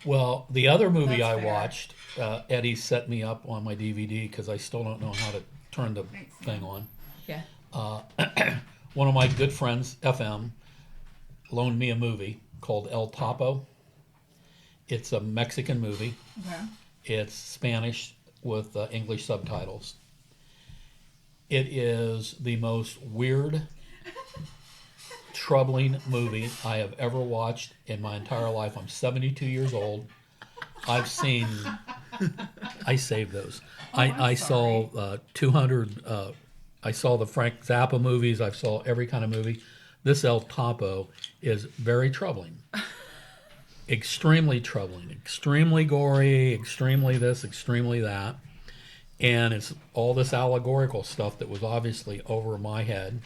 Speaker 1: Well, the other movie
Speaker 3: That's
Speaker 1: I
Speaker 3: fair.
Speaker 1: watched, Eddie set me up on my DVD because I still don't know how to turn the thing on.
Speaker 2: Yeah.
Speaker 1: One of my good friends, FM, loaned me a movie called El Topo. It's a Mexican movie.
Speaker 3: Okay.
Speaker 1: It's Spanish with English subtitles. It is the most weird, troubling movie I have ever watched in my entire life. I'm 72 years old. I've seen. I saved those. I saw 200. I saw the Frank Zappa movies. I saw every kind of movie. This El Topo is very troubling. Extremely troubling. Extremely gory. Extremely this. Extremely that. And it's all this allegorical stuff that was obviously over my head.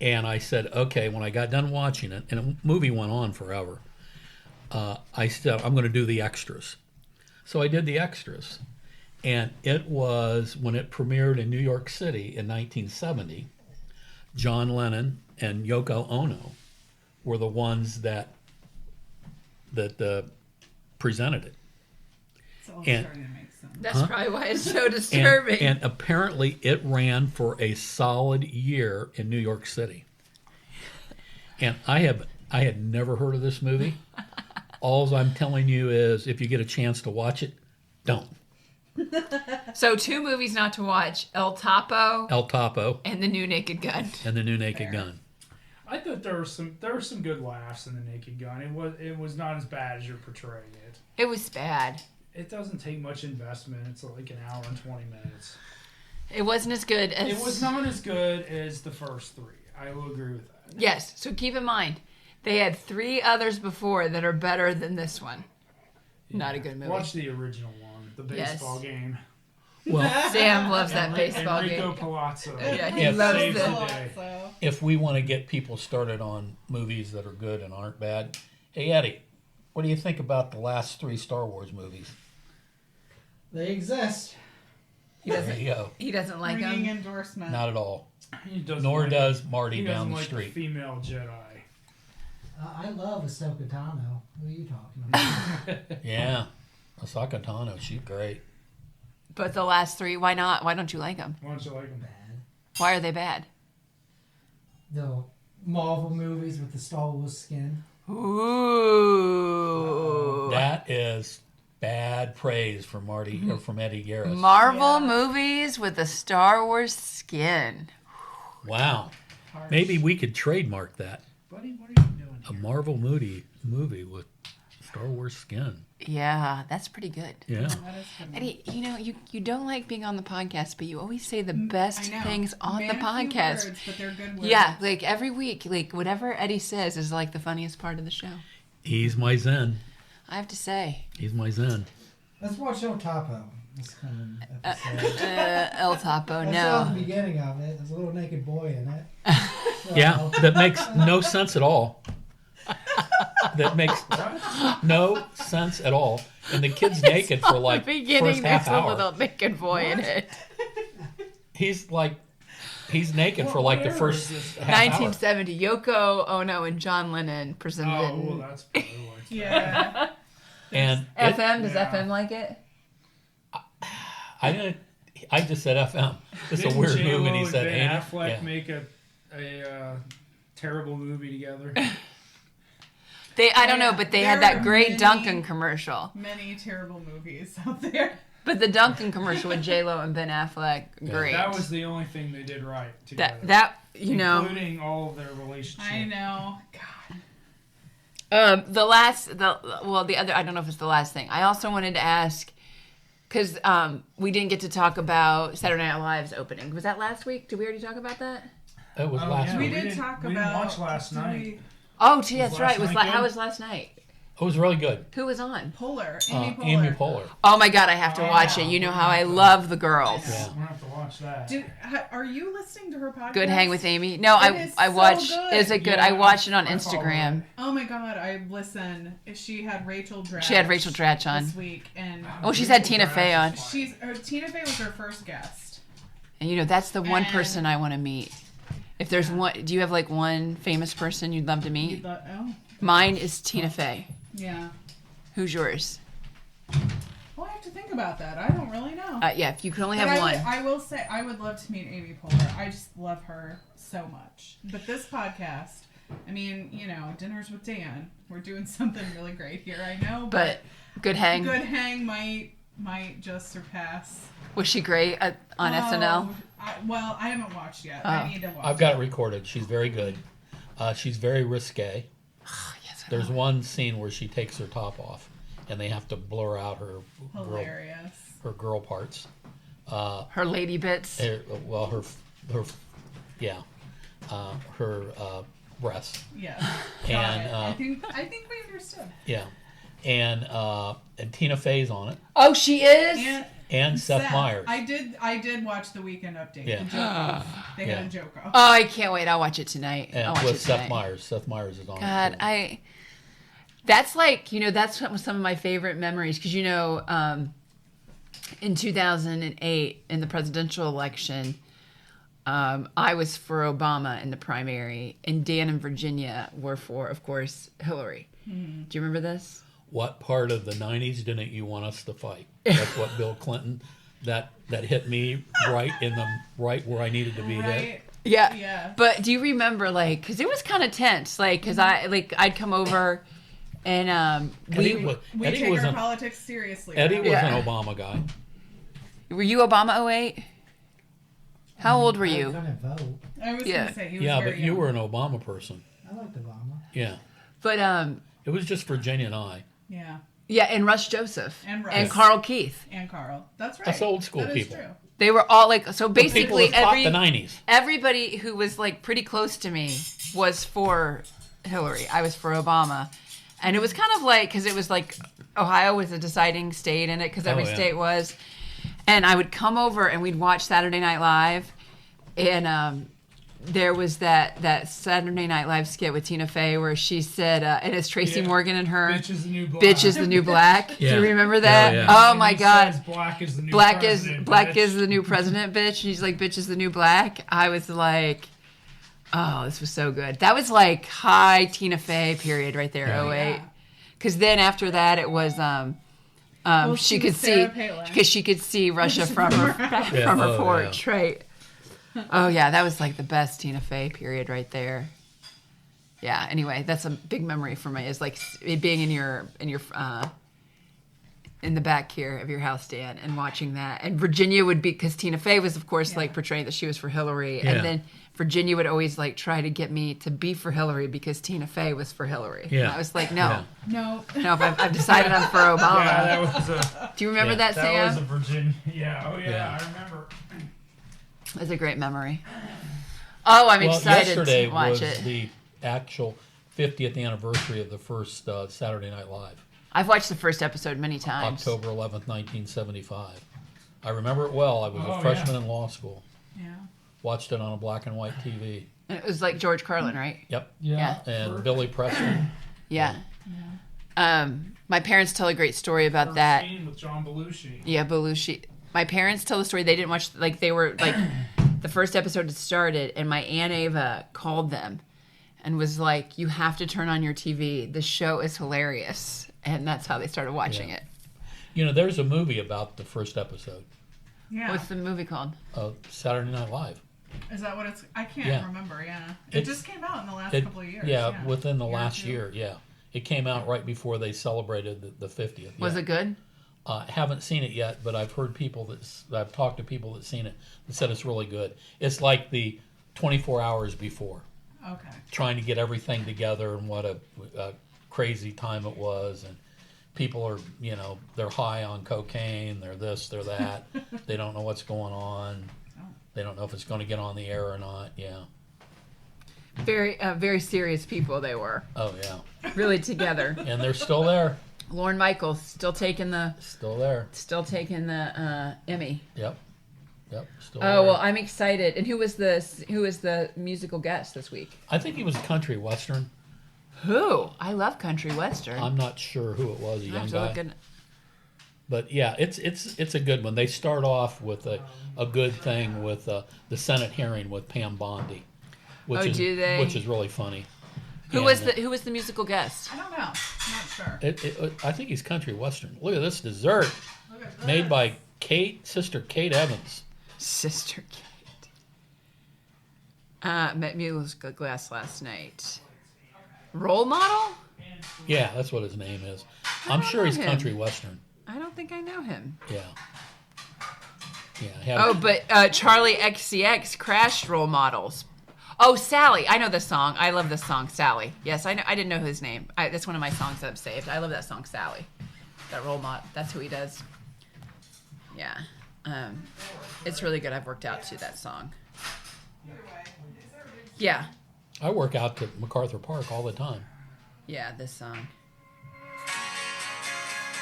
Speaker 1: And I said, okay, when I got done watching it, and the movie went on forever, I said, I'm going to do the extras. So I did the extras. And it was, when it premiered in New York City in 1970, John Lennon and Yoko Ono were the ones that presented it.
Speaker 3: It's all
Speaker 1: And-
Speaker 3: starting to make sense.
Speaker 2: That's probably why it's so disturbing.
Speaker 1: And apparently it ran for a solid year in New York City. And I had never heard of this movie. All I'm telling you is, if you get a chance to watch it, don't.
Speaker 2: So 2 movies not to watch: El Topo
Speaker 1: El Topo
Speaker 2: and The New Naked Gun.
Speaker 1: and The New Naked
Speaker 3: Fair.
Speaker 1: Gun.
Speaker 4: I thought there were some good laughs in The Naked Gun. It was not as bad as you're portraying it.
Speaker 2: It was bad.
Speaker 4: It doesn't take much investment. It's like an hour and 20 minutes.
Speaker 2: It wasn't as good as.
Speaker 4: It was not as good as the first 3. I will agree with that.
Speaker 2: Yes. So keep in mind, they had 3 others before that are better than this one. Not a good movie.
Speaker 4: Watch the original one, the baseball game.
Speaker 1: Well,
Speaker 2: Sam loves that baseball
Speaker 4: Enrico
Speaker 2: game.
Speaker 4: Palazzo.
Speaker 2: Yeah, he
Speaker 1: Yeah,
Speaker 2: loves
Speaker 4: saves
Speaker 2: the.
Speaker 4: the day.
Speaker 3: So,
Speaker 1: if we want to get people started on movies that are good and aren't bad, hey, Eddie, what do you think about the last 3 Star Wars movies?
Speaker 5: They exist.
Speaker 2: He
Speaker 1: There
Speaker 2: doesn't.
Speaker 1: you go.
Speaker 2: He doesn't like
Speaker 3: ringing
Speaker 2: them.
Speaker 3: endorsement.
Speaker 1: Not at all.
Speaker 4: He doesn't
Speaker 1: Nor
Speaker 4: like
Speaker 1: does
Speaker 4: he
Speaker 1: Marty
Speaker 4: doesn't
Speaker 1: down the
Speaker 4: like
Speaker 1: street.
Speaker 4: The female Jedi.
Speaker 5: I love Ahsoka Tano. Who are you talking about?
Speaker 1: Yeah. Ahsoka Tano, she's great.
Speaker 2: But the last 3, why not? Why don't you like them?
Speaker 4: Why don't you like him?
Speaker 5: Bad.
Speaker 2: Why are they bad?
Speaker 5: The Marvel movies with the Star Wars skin.
Speaker 2: Ooh.
Speaker 1: That is bad praise from Marty or from Eddie Garris.
Speaker 2: Marvel
Speaker 3: Yeah.
Speaker 2: movies with a Star Wars skin.
Speaker 1: Wow.
Speaker 3: Harsh.
Speaker 1: Maybe we could trademark that.
Speaker 4: Buddy, what are you doing
Speaker 1: A
Speaker 4: here?
Speaker 1: Marvel movie with Star Wars skin.
Speaker 2: Yeah, that's pretty good.
Speaker 1: Yeah.
Speaker 3: That is good.
Speaker 2: Eddie, you don't like being on the podcast, but you always say the best
Speaker 3: I know.
Speaker 2: things on
Speaker 3: Man,
Speaker 2: the
Speaker 3: a few
Speaker 2: podcast.
Speaker 3: words, but they're good words.
Speaker 2: Yeah, like every week, like whatever Eddie says is like the funniest part of the show.
Speaker 1: He's my zen.
Speaker 2: I have to say,
Speaker 1: He's my zen.
Speaker 5: Let's watch El Topo. This coming episode.
Speaker 2: El Topo,
Speaker 5: I saw the
Speaker 2: no.
Speaker 5: beginning of it. There's a little naked boy in it. So,
Speaker 1: Yeah, that makes no sense at all. That makes no sense at all. And the kid's naked for like
Speaker 2: the beginning,
Speaker 1: first half
Speaker 2: there's a
Speaker 1: hour.
Speaker 2: little naked boy in it.
Speaker 1: He's naked for like the
Speaker 4: What
Speaker 1: first
Speaker 4: era is this?
Speaker 1: half hour.
Speaker 2: 1970, Yoko Ono and John Lennon presented.
Speaker 4: Oh, well, that's probably why.
Speaker 3: Yeah.
Speaker 1: And
Speaker 2: FM, does
Speaker 4: Yeah.
Speaker 2: FM like it?
Speaker 1: I just said FM. It's a
Speaker 4: Didn't
Speaker 1: weird
Speaker 4: J-Lo
Speaker 1: move, and he
Speaker 4: and
Speaker 1: said,
Speaker 4: Ben
Speaker 1: ain't it?
Speaker 4: Affleck
Speaker 1: Yeah.
Speaker 4: make a terrible movie together.
Speaker 2: I don't know, but they had
Speaker 3: There
Speaker 2: that
Speaker 3: are
Speaker 2: great
Speaker 3: many-
Speaker 2: Dunkin' commercial.
Speaker 3: Many terrible movies out there.
Speaker 2: But the Dunkin' commercial with J-Lo and Ben Affleck, great.
Speaker 4: That was the only thing they did right together.
Speaker 2: that you know.
Speaker 4: including all of their relationships.
Speaker 3: I know. God.
Speaker 2: The other, I don't know if it's the last thing. I also wanted to ask, because we didn't get to talk about Saturday Night Live's opening. Was that last week? Did we already talk about that?
Speaker 1: That was
Speaker 4: Oh,
Speaker 1: last
Speaker 4: yeah.
Speaker 3: We
Speaker 1: week.
Speaker 3: did
Speaker 4: didn't-
Speaker 3: talk
Speaker 4: we didn't
Speaker 3: about.
Speaker 4: watch last
Speaker 3: did
Speaker 4: night.
Speaker 3: we-
Speaker 2: Oh, gee, that's
Speaker 4: Was
Speaker 2: right.
Speaker 4: last night
Speaker 2: How
Speaker 4: good?
Speaker 2: was last night?
Speaker 1: It was really good.
Speaker 2: Who was on?
Speaker 3: Polar. Amy Polar.
Speaker 1: Amy Poehler.
Speaker 2: Oh my God, I have to
Speaker 3: Oh,
Speaker 2: watch it. You know how I love the girls.
Speaker 1: Yeah.
Speaker 4: We're gonna have to watch that.
Speaker 3: Are you listening to her podcast?
Speaker 2: Good Hang with Amy. No,
Speaker 3: It is
Speaker 2: I
Speaker 3: so
Speaker 2: watched.
Speaker 3: good.
Speaker 2: Is it good?
Speaker 4: Yeah,
Speaker 2: I watched it on
Speaker 4: I follow
Speaker 2: Instagram.
Speaker 3: Oh my God, I listen. She had Rachel Dratch.
Speaker 2: She had Rachel Dratch on.
Speaker 3: this week, and
Speaker 2: Oh, she's had Tina Fey on.
Speaker 3: Tina Fey was her first guest.
Speaker 2: And you know, that's the one
Speaker 3: And-
Speaker 2: person I want to meet. If there's one, do you have like one famous person you'd love to meet?
Speaker 3: Oh,
Speaker 2: Mine is Tina Fey.
Speaker 3: yeah.
Speaker 2: Who's yours?
Speaker 3: Well, I have to think about that. I don't really know.
Speaker 2: Yeah, if you could only
Speaker 3: But
Speaker 2: have one.
Speaker 3: I will say I would love to meet Amy Poehler. I just love her so much. But this podcast, I mean, Dinners with Dan. We're doing something really great here. I know,
Speaker 2: But Good Hang.
Speaker 3: Good Hang might just surpass.
Speaker 2: Was she great on SNL?
Speaker 3: I haven't watched yet.
Speaker 2: Oh.
Speaker 3: I need to watch.
Speaker 1: I've got it recorded. She's very good. She's very risque.
Speaker 2: Yes, I
Speaker 1: There's
Speaker 2: know.
Speaker 1: one scene where she takes her top off, and they have to blur out her
Speaker 3: Hilarious.
Speaker 1: girl parts.
Speaker 2: Her lady bits.
Speaker 1: Her breasts.
Speaker 3: Yeah.
Speaker 1: And
Speaker 3: I think we understood.
Speaker 1: yeah, and Tina Fey's on it,
Speaker 2: Oh, she is?
Speaker 1: and Seth Meyers.
Speaker 3: I did watch the Weekend Update.
Speaker 1: Yeah.
Speaker 3: The joke. They had a joke off.
Speaker 2: Oh, I can't wait. I'll watch it tonight. I'll
Speaker 1: And
Speaker 2: watch
Speaker 1: with
Speaker 2: it
Speaker 1: Seth
Speaker 2: tonight.
Speaker 1: Meyers. Seth Meyers is on
Speaker 2: God,
Speaker 1: it. Too.
Speaker 2: that's like, that's some of my favorite memories. Because, in 2008, in the presidential election, I was for Obama in the primary, and Dan and Virginia were for, of course, Hillary.
Speaker 3: Mm-hmm.
Speaker 2: Do you remember this?
Speaker 1: What part of the 90s didn't you want us to fight? That's what Bill Clinton, that hit me right where I needed to be hit.
Speaker 3: Right?
Speaker 2: Yeah.
Speaker 3: Yeah.
Speaker 2: But do you remember, because it was kind of tense, because I'd come over, and
Speaker 1: Eddie
Speaker 3: We
Speaker 1: Eddie
Speaker 3: take
Speaker 1: was
Speaker 3: our
Speaker 1: an
Speaker 3: politics seriously.
Speaker 1: Eddie
Speaker 3: now.
Speaker 1: was
Speaker 2: Yeah.
Speaker 1: an Obama guy.
Speaker 2: were you Obama 08? How old were
Speaker 5: I
Speaker 2: you?
Speaker 5: couldn't vote.
Speaker 3: I was
Speaker 2: Yeah.
Speaker 3: gonna say he was
Speaker 1: Yeah,
Speaker 3: very
Speaker 1: but you
Speaker 3: young.
Speaker 1: were an Obama person.
Speaker 5: I liked Obama.
Speaker 1: Yeah,
Speaker 2: But
Speaker 1: it was just Virginia and I.
Speaker 3: Yeah.
Speaker 2: yeah, and Russ Joseph
Speaker 3: And Russ.
Speaker 2: and Carl Keith.
Speaker 3: And Carl. That's right.
Speaker 1: That's old school
Speaker 3: That is
Speaker 1: people.
Speaker 3: true.
Speaker 2: They were all so
Speaker 1: People
Speaker 2: basically
Speaker 1: that fought the 90s.
Speaker 2: everybody who was pretty close to me was for Hillary. I was for Obama. And it was kind of because it was Ohio was a deciding state in it because every
Speaker 1: Oh, yeah.
Speaker 2: state was. And I would come over and we'd watch Saturday Night Live. And there was that Saturday Night Live skit with Tina Fey where she said, and it's Tracy
Speaker 4: Yeah.
Speaker 2: Morgan and her,
Speaker 4: Bitch is the new black.
Speaker 2: Bitch is the new black.
Speaker 1: Yeah.
Speaker 2: Do you remember that?
Speaker 1: Yeah.
Speaker 2: Oh
Speaker 4: And
Speaker 2: my
Speaker 4: he
Speaker 2: God.
Speaker 4: says black is the new
Speaker 2: Black
Speaker 4: president, bitch.
Speaker 2: is the new president, bitch. And he's like, bitch is the new black. I was like, oh, this was so good. That was high Tina Fey period right there,
Speaker 1: Yeah.
Speaker 2: 08.
Speaker 3: Yeah.
Speaker 2: Because then after that, it was
Speaker 3: Well,
Speaker 2: she
Speaker 3: she
Speaker 2: could
Speaker 3: was
Speaker 2: see
Speaker 3: Sarah Palin.
Speaker 2: because she could see Russia from her
Speaker 1: Yeah.
Speaker 2: from her
Speaker 1: Oh,
Speaker 2: porch, right? Oh yeah, that was the best Tina Fey period right there. Yeah. Anyway, that's a big memory for me. Is it being in your in the back here of your house, Dan, and watching that. And Virginia would be because Tina Fey was, of course,
Speaker 3: Yeah.
Speaker 2: portraying that she was for Hillary,
Speaker 1: Yeah.
Speaker 2: and then Virginia would always try to get me to be for Hillary because Tina Fey was for Hillary.
Speaker 1: Yeah.
Speaker 2: And I was like, no,
Speaker 3: No.
Speaker 2: no, I've decided I'm for Obama.
Speaker 4: Yeah, that was a
Speaker 2: Do you remember
Speaker 1: Yeah.
Speaker 2: that,
Speaker 4: that was a
Speaker 2: Sam?
Speaker 4: Virginia. Yeah, oh yeah,
Speaker 1: Yeah.
Speaker 4: I remember.
Speaker 2: That's a great memory. Oh, I'm
Speaker 1: Well,
Speaker 2: excited
Speaker 1: yesterday
Speaker 2: to watch
Speaker 1: was
Speaker 2: it.
Speaker 1: the actual 50th anniversary of the first Saturday Night Live,
Speaker 2: I've watched the first episode many times.
Speaker 1: October 11th, 1975. I remember it well. I was
Speaker 4: Oh,
Speaker 1: a freshman in law school.
Speaker 3: Yeah.
Speaker 1: Watched it on a black and white TV.
Speaker 2: And it was George Carlin, right?
Speaker 1: Yep.
Speaker 2: Yeah.
Speaker 1: And Billy Preston.
Speaker 2: Yeah. My parents tell a great story about
Speaker 4: First
Speaker 2: that.
Speaker 4: scene with John Belushi.
Speaker 2: Yeah, Belushi. My parents tell the story. They didn't watch. They were the first episode had started, and my Aunt Ava called them, and was like, "You have to turn on your TV. The show is hilarious." And that's how they started watching
Speaker 1: Yeah.
Speaker 2: it.
Speaker 1: There's a movie about the first episode
Speaker 3: Yeah.
Speaker 2: What's the movie called?
Speaker 1: of Saturday Night Live.
Speaker 3: Is that what it's? I can't
Speaker 1: Yeah.
Speaker 3: remember. Yeah. It
Speaker 1: It's-
Speaker 3: just came out in the last
Speaker 1: It-
Speaker 3: couple of years.
Speaker 1: yeah, within the
Speaker 3: Year or
Speaker 1: last
Speaker 3: two.
Speaker 1: year. Yeah, it came out right before they celebrated the 50th.
Speaker 2: Was
Speaker 1: yeah.
Speaker 2: it good?
Speaker 1: Haven't seen it yet, but I've heard I've talked to people that seen it that said it's really good. It's like the 24 hours before,
Speaker 3: Okay.
Speaker 1: trying to get everything together and what a crazy time it was. And people are, they're high on cocaine, they're this, they're that. They don't know what's going on. They don't know if it's going to get on the air or not. Yeah.
Speaker 2: Very, very serious people they were.
Speaker 1: Oh, yeah.
Speaker 2: Really together.
Speaker 1: And they're still there.
Speaker 2: Lorne Michaels still taking the
Speaker 1: Still there.
Speaker 2: Emmy.
Speaker 1: Yep. Still
Speaker 2: Oh
Speaker 1: there.
Speaker 2: well, I'm excited. And who was the musical guest this week?
Speaker 1: I think he was country western.
Speaker 2: Who? I love country western.
Speaker 1: I'm not sure who it was, a
Speaker 2: I
Speaker 1: young
Speaker 2: have to
Speaker 1: guy.
Speaker 2: look in-
Speaker 1: But yeah, it's a good one. They start off with a good thing with the Senate hearing with Pam Bondi, which
Speaker 2: Oh,
Speaker 1: is
Speaker 2: do they?
Speaker 1: which is really funny.
Speaker 2: Who
Speaker 1: And,
Speaker 2: was the musical guest?
Speaker 3: I don't know. Not sure.
Speaker 1: I think he's country western. Look at this dessert
Speaker 3: Look at this.
Speaker 1: made by Sister Kate Evans.
Speaker 2: Sister Kate. Met Mule's Good Glass last night. Role model?
Speaker 1: Yeah, that's what his name is. I'm
Speaker 2: don't
Speaker 1: sure
Speaker 2: know
Speaker 1: he's
Speaker 2: him.
Speaker 1: country western.
Speaker 2: I don't think I know him.
Speaker 1: Yeah.
Speaker 2: Oh, but Charlie XCX crashed role models. Oh, Sally. I know the song. I love the song, Sally. Yes, I know. I didn't know his name. That's one of my songs that I've saved. I love that song, Sally. That role model. That's who he does. Yeah. It's really good. I've worked out to that song. Yeah.
Speaker 1: I work out to MacArthur Park all the time.
Speaker 2: Yeah, this song.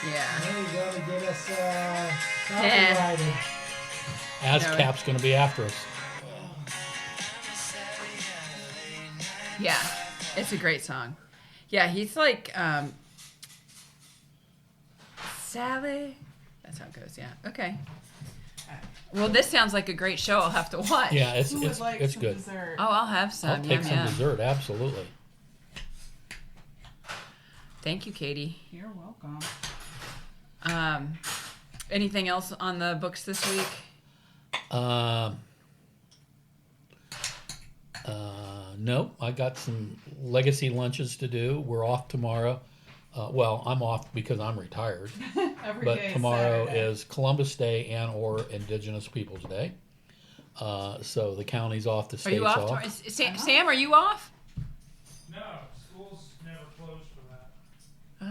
Speaker 2: Yeah.
Speaker 5: There you go to get us
Speaker 2: Yeah.
Speaker 5: copyrighted.
Speaker 1: ASCAP's going to be after us.
Speaker 2: Yeah. It's a great song. Yeah, he's like, Sally. That's how it goes, yeah. Okay. Well, this sounds like a great show. I'll have to watch.
Speaker 1: Yeah, it's
Speaker 3: Who would like
Speaker 1: it's
Speaker 3: some
Speaker 1: good.
Speaker 3: dessert?
Speaker 2: Oh, I'll have some.
Speaker 1: I'll take
Speaker 2: Yum,
Speaker 1: some
Speaker 2: yum.
Speaker 1: dessert, absolutely.
Speaker 2: Thank you, Katie.
Speaker 3: You're welcome.
Speaker 2: Anything else on the books this week?
Speaker 1: No, I got some legacy lunches to do. We're off tomorrow. Well, I'm off because I'm retired.
Speaker 3: Every
Speaker 1: But
Speaker 3: day
Speaker 1: tomorrow
Speaker 3: Saturday.
Speaker 1: is Columbus Day and or Indigenous Peoples Day. So the county's off, the
Speaker 2: Are
Speaker 1: state's
Speaker 2: you off?
Speaker 1: off.
Speaker 2: Sam, are you off?
Speaker 4: No, school's never closed for that.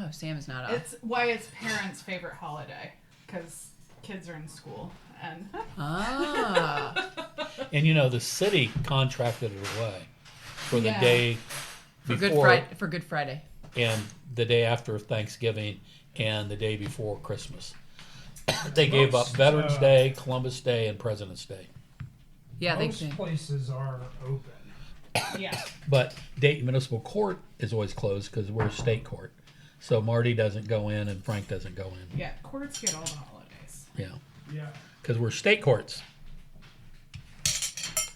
Speaker 2: Oh, Sam is not off.
Speaker 3: It's why it's parents' favorite holiday because kids are in school and
Speaker 2: Ah.
Speaker 1: And you know, the city contracted it away for the
Speaker 3: Yeah.
Speaker 1: day
Speaker 2: For
Speaker 1: before
Speaker 2: Good Friday.
Speaker 1: and the day after Thanksgiving and the day before Christmas. They gave up
Speaker 4: Most,
Speaker 1: Veterans Day, Columbus Day, and President's Day.
Speaker 2: Yeah, they
Speaker 4: Most
Speaker 2: can.
Speaker 4: places are open.
Speaker 3: yeah.
Speaker 1: But Dayton Municipal Court is always closed because we're a state court. So Marty doesn't go in and Frank doesn't go in.
Speaker 3: Yeah, courts get all the holidays.
Speaker 1: Yeah,
Speaker 4: Yeah.
Speaker 1: because we're state courts.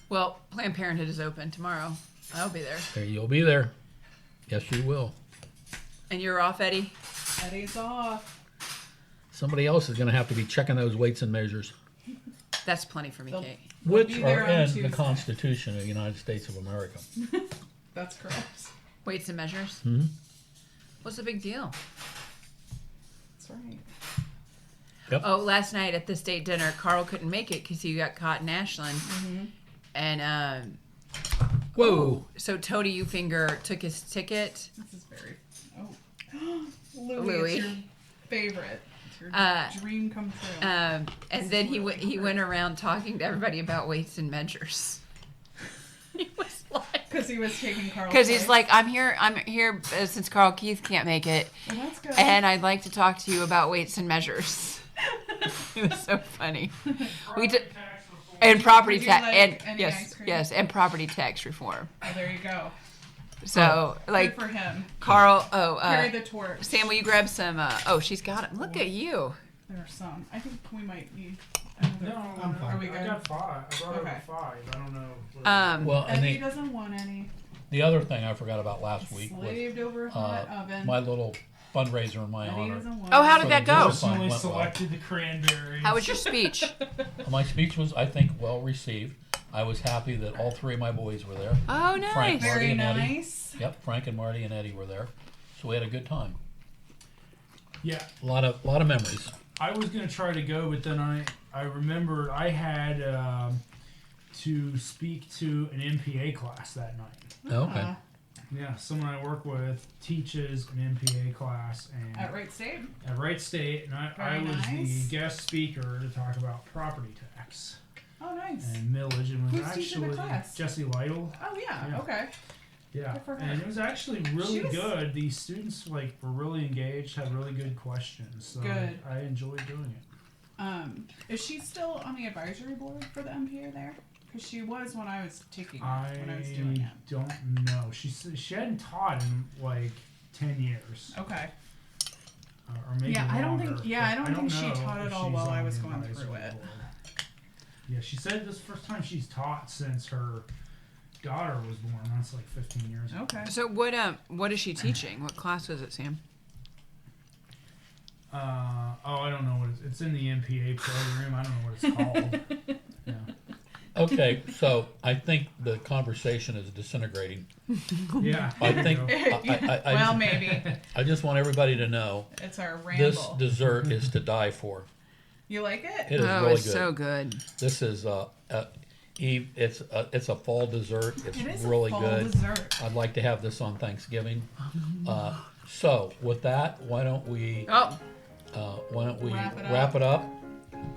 Speaker 2: Well, Planned Parenthood is open tomorrow. I'll be there.
Speaker 1: There, you'll be there. Yes, you will.
Speaker 2: And you're off, Eddie?
Speaker 3: Eddie's off.
Speaker 1: Somebody else is going to have to be checking those weights and measures,
Speaker 2: That's plenty for me,
Speaker 3: They'll-
Speaker 2: Kate.
Speaker 1: which
Speaker 3: be
Speaker 1: are
Speaker 3: there on
Speaker 1: in
Speaker 3: Tuesday.
Speaker 1: the Constitution of the United States of America.
Speaker 3: That's correct.
Speaker 2: Weights and measures?
Speaker 1: Mhm.
Speaker 2: What's the big deal?
Speaker 3: That's right.
Speaker 2: Oh, last night at the state dinner, Carl couldn't make it because he got caught in Ashland. And
Speaker 1: Whoa!
Speaker 2: so Toady Ufinger took his ticket.
Speaker 3: This is very. Oh, Louis,
Speaker 2: Louis.
Speaker 3: it's your favorite. It's your dream come true.
Speaker 2: And then he went around talking to everybody about weights and measures. He was like,
Speaker 3: Because he was taking Carl's
Speaker 2: because he's
Speaker 3: place.
Speaker 2: like, I'm here since Carl Keith can't make it,
Speaker 3: Well, that's good.
Speaker 2: and I'd like to talk to you about weights and measures. It was so funny. We did. And property
Speaker 3: Would you
Speaker 2: tax,
Speaker 3: like
Speaker 2: and
Speaker 3: any ice cream?
Speaker 2: yes, and property tax reform.
Speaker 3: Oh, there you go.
Speaker 2: So, like,
Speaker 3: Good for him.
Speaker 2: Carl.
Speaker 3: Carry the torch.
Speaker 2: Sam, will you grab some? Oh, she's got it. Look at you.
Speaker 3: There are some. I think we might need another.
Speaker 4: No,
Speaker 5: I'm fine.
Speaker 3: Are we good?
Speaker 4: I got 5. I brought
Speaker 3: Okay.
Speaker 4: over 5. I don't know.
Speaker 1: Well, and
Speaker 3: Eddie doesn't want any.
Speaker 1: the other thing I forgot about last week was
Speaker 3: Slaved over a hot oven.
Speaker 1: my little fundraiser in my
Speaker 3: Eddie
Speaker 1: honor.
Speaker 3: doesn't want
Speaker 2: Oh, how
Speaker 3: any.
Speaker 2: did that
Speaker 1: So
Speaker 2: go?
Speaker 1: the
Speaker 4: Personally
Speaker 1: went well.
Speaker 4: selected the cranberries.
Speaker 2: How was your speech?
Speaker 1: My speech was, I think, well received. I was happy that all 3 of my boys were there.
Speaker 2: Oh, nice.
Speaker 1: Frank, Marty,
Speaker 3: Very
Speaker 1: and Eddie.
Speaker 3: nice.
Speaker 1: Yep, Frank and Marty and Eddie were there, so we had a good time.
Speaker 4: Yeah.
Speaker 1: A lot of memories.
Speaker 4: I was gonna try to go, but then I remembered I had to speak to an MPA class that night.
Speaker 1: Okay.
Speaker 4: Yeah, someone I work with teaches an MPA class and
Speaker 3: At Wright State.
Speaker 4: at Wright State, and I
Speaker 3: Very
Speaker 4: was
Speaker 3: nice.
Speaker 4: the guest speaker to talk about property tax
Speaker 3: Oh, nice.
Speaker 4: and millage, and was
Speaker 3: Who's teaching the
Speaker 4: actually
Speaker 3: class?
Speaker 4: Jesse Lytle.
Speaker 3: Oh, yeah.
Speaker 4: Yeah.
Speaker 3: Okay.
Speaker 4: Yeah,
Speaker 3: Good for her.
Speaker 4: and it was actually really
Speaker 3: She was-
Speaker 4: good. The students were really engaged, had really good questions. So
Speaker 3: Good.
Speaker 4: I enjoyed doing it.
Speaker 3: Is she still on the advisory board for the MPA there? Because she was when I was taking when I was doing it.
Speaker 4: don't know. She hadn't taught in like 10 years,
Speaker 3: Okay.
Speaker 4: or maybe
Speaker 3: Yeah, I don't
Speaker 4: longer,
Speaker 3: think- yeah,
Speaker 4: but
Speaker 3: I don't think she
Speaker 4: know
Speaker 3: taught it
Speaker 4: if
Speaker 3: all
Speaker 4: she's
Speaker 3: while I
Speaker 4: on
Speaker 3: was
Speaker 4: the
Speaker 3: going
Speaker 4: advisory
Speaker 3: through it.
Speaker 4: board. Yeah, she said this is the first time she's taught since her daughter was born. That's like 15 years ago.
Speaker 3: Okay.
Speaker 2: So what is she teaching? What class was it, Sam?
Speaker 4: I don't know what it's in the MPA program. I don't know what it's called. Yeah.
Speaker 1: Okay, so I think the conversation is disintegrating.
Speaker 4: Yeah.
Speaker 1: I
Speaker 4: there
Speaker 1: think
Speaker 4: you go.
Speaker 3: Well, maybe
Speaker 1: I just want everybody to know
Speaker 3: it's our
Speaker 1: this
Speaker 3: ramble.
Speaker 1: dessert is to die for.
Speaker 3: You like it?
Speaker 1: It is
Speaker 2: Oh,
Speaker 1: really
Speaker 2: it's
Speaker 1: good.
Speaker 2: so good.
Speaker 1: This is Eve. It's a fall dessert. It's
Speaker 3: It is
Speaker 1: really
Speaker 3: a fall
Speaker 1: good.
Speaker 3: dessert.
Speaker 1: I'd like to have this on Thanksgiving. So with that, why don't we
Speaker 2: Oh,
Speaker 1: wrap it up?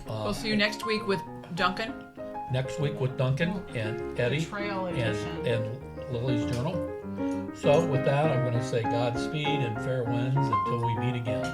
Speaker 2: we'll see you next week with Duncan.
Speaker 1: Next week with Duncan and Eddie
Speaker 3: Trail
Speaker 1: and
Speaker 3: edition.
Speaker 1: Lily's Journal. So with that, I'm going to say Godspeed and fair winds until we meet again.